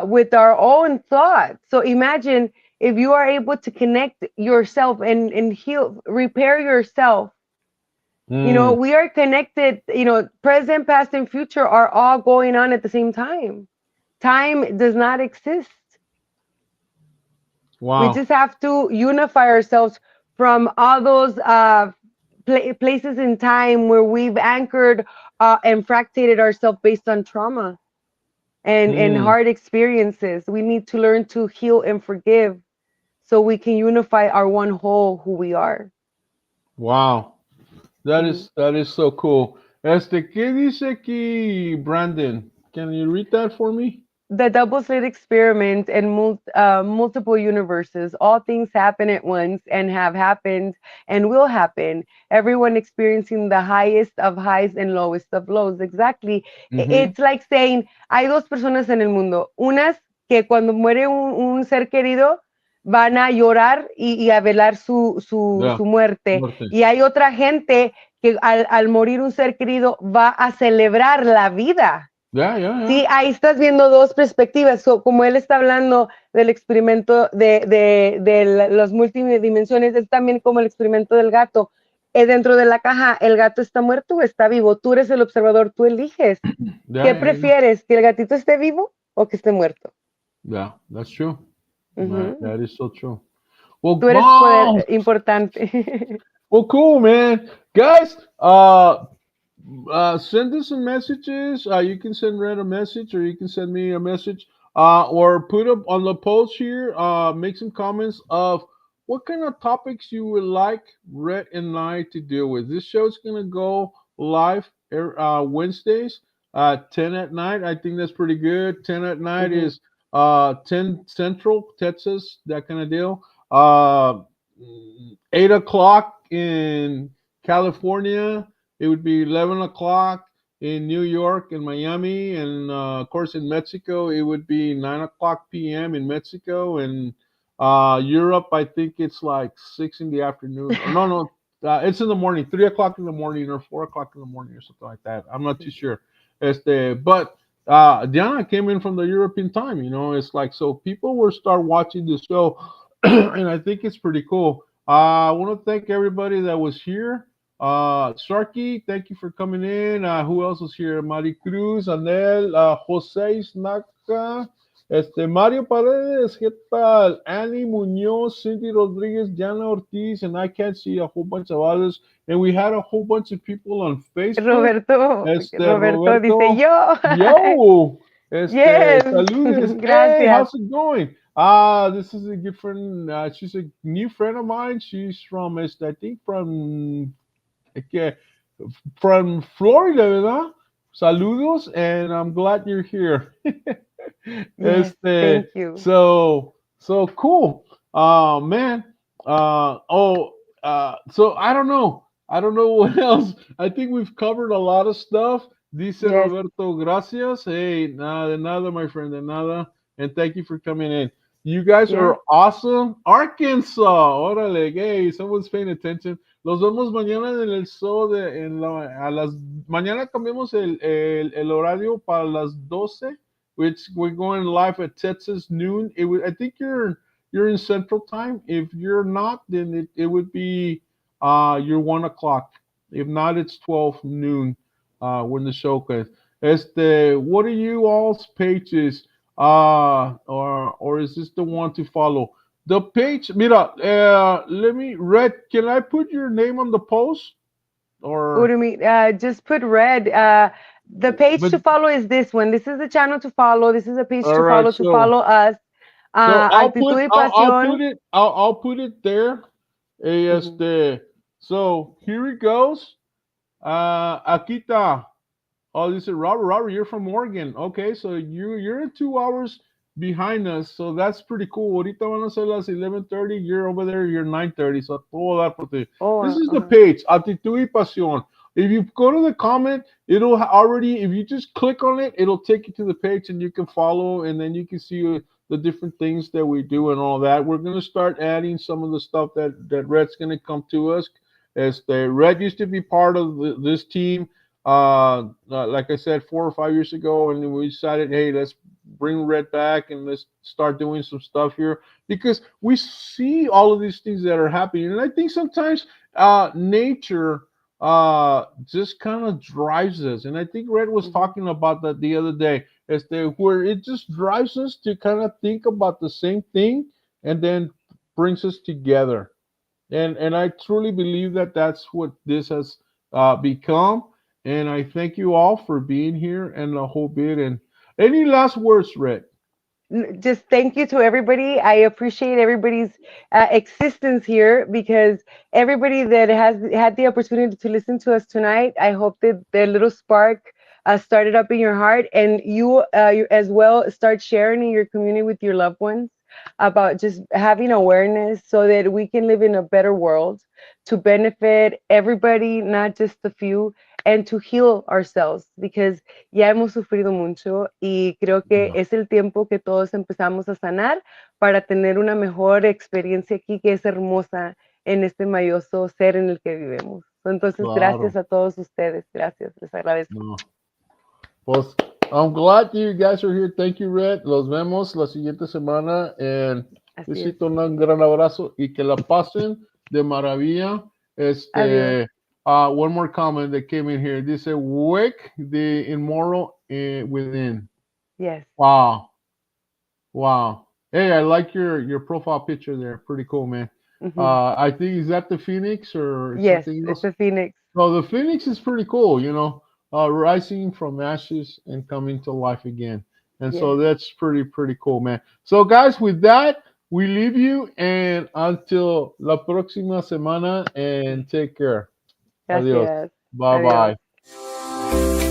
with our own thoughts. So imagine if you are able to connect yourself and heal, repair yourself. mm, We are connected. Present, past, and future are all going on at the same time. Time does not exist. We wow. just have to unify ourselves from all those places in time where we've anchored and fractated ourselves based on trauma and Mm, hard experiences. We need to learn to heal and forgive so we can unify our one whole who we are. Wow. Mhm. That is so cool. ¿Qué dice aquí, Brandon? Can you read that for me? The double slit experiment and multiple universes. All things happen at once and have happened and will happen. Everyone experiencing the highest of highs and lowest of lows. Exactly. Mm-hmm. It's like saying, hay dos personas en el mundo. Unas que cuando muere un ser querido van a llorar y a velar Yeah. su muerte. Muerte. Y hay otra gente que al morir un ser querido va a celebrar la vida. Yeah, yeah, yeah. Sí, ahí estás viendo dos perspectivas. Como él está hablando del experimento de las multidimensiones, es también como el experimento del gato. Dentro de la caja, ¿el gato está muerto o está vivo? Tú eres el observador, tú eliges. Yeah, ¿Qué yeah, yeah. prefieres? ¿Que el gatito esté vivo o que esté muerto? Yeah, that's true. Ujú. That is so true. Well, Tú eres poder wow. importante. Well, cool, man. Guys, send us some messages. You can send Red a message, or you can send me a message, or put up on the post here. Make some comments of what kind of topics you would like Red and I to deal with. This show's gonna go live Wednesdays, 10 at night. I think that's pretty good. 10 at night Ujú. is 10 Central, Texas, that kind of deal. Uh, 8 o'clock in California. It would be 11 o'clock in New York and Miami, and of course in Mexico it would be 9 o'clock p.m. in Mexico, and Europe I think it's like 6 in the afternoon, or no, no, it's in the morning, 3 o'clock in the morning or 4 o'clock in the morning or something like that. I'm not too sure. But Diana came in from the European time. You know, it's like so people will start watching the show, and I think it's pretty cool. I want to thank everybody that was here. Sharky, thank you for coming in. Who else was here? Mari Cruz, Anel, Jose Snaca, Mario Paredes, ¿qué tal? Annie Muñoz, Cindy Rodriguez, Jana Ortiz, and I can't see a whole bunch of others. And we had a whole bunch of people on Facebook. Roberto dice Roberto, yo. yo, Yes. saludes. Hey, Gracias. how's it going? This is a good friend. She's a new friend of mine. She's from, I think, okay, from Florida, ¿verdad? Saludos, and I'm glad you're here. Yes. Thank you. So cool. Man. Oh, so I don't know. I don't know what else. I think we've covered a lot of stuff. Dice Yes. Roberto, gracias. Hey, nada de nada, my friend, de nada. And thank you for coming in. You guys Yes. are awesome. Arkansas. Órale, hey, someone's paying attention. Los vemos mañana en el show a las mañana cambiamos el horario para las 12, which we're going live at Texas noon. I think you're in Central Time. If you're not, then it would be your 1 o'clock. If not, it's 12 noon when the show goes. What are you all's pages? Or is this the one to follow? The page, mira, let me read. Can I put your name on the post? What do Or, you mean? Just put red. The page but to follow is this one. This is the channel to follow. This is a page all right, to follow us. Actitud y pasión. I'll put it there. Mhm. So here it goes. Akita. Oh, this is Robert. Robert, you're from Oregon. Okay, so you're 2 hours behind us, so that's pretty cool. Ahorita van a ser las 11:30. You're over there. You're 9:30. So todo dar por ti. Oh, This is the uh-huh. page. Actitud y pasión. If you go to the comment, it'll already. If you just click on it, it'll take you to the page, and you can follow, and then you can see the different things that we do and all that. We're gonna start adding some of the stuff that Red's gonna come to us. As the Red used to be part of this team, like I said, 4 or 5 years ago, and we decided, hey, let's bring Red back and let's start doing some stuff here because we see all of these things that are happening, and I think sometimes nature just kind of drives us, and I think Red was Mhm. talking about that the other day, where it just drives us to kind of think about the same thing, and then brings us together, and I truly believe that that's what this has become. And I thank you all for being here and the whole bit. And any last words, Red? just thank you to everybody. I appreciate everybody's existence here because everybody that has had the opportunity to listen to us tonight, I hope that the little spark started up in your heart, and you as well start sharing in your community with your loved ones about just having awareness so that we can live in a better world to benefit everybody, not just a few, and to heal ourselves because ya hemos sufrido mucho y creo que Yeah, es el tiempo que todos empezamos a sanar para tener una mejor experiencia aquí que es hermosa en este maravilloso ser en el que vivimos. Entonces, gracias claro. a todos ustedes, gracias, les agradezco. No. Pues, I'm glad you guys are here. Thank you, Red. Los vemos la siguiente semana. And Así es. besito, un gran abrazo y que la pasen de maravilla. Adiós. One more comment that came in here. Dice, wake the immoral within. Yes. Wow. Wow. Hey, I like your profile picture there. Pretty cool, man. Ujú. I think, is that the Phoenix or Yes, something it's else? a phoenix. No, the Phoenix is pretty cool, rising from ashes and coming to life again. And so Yes. that's pretty cool, man. So, guys, with that, we leave you and until la próxima semana and take care. Adios. Gracias. Bye Adiós. bye.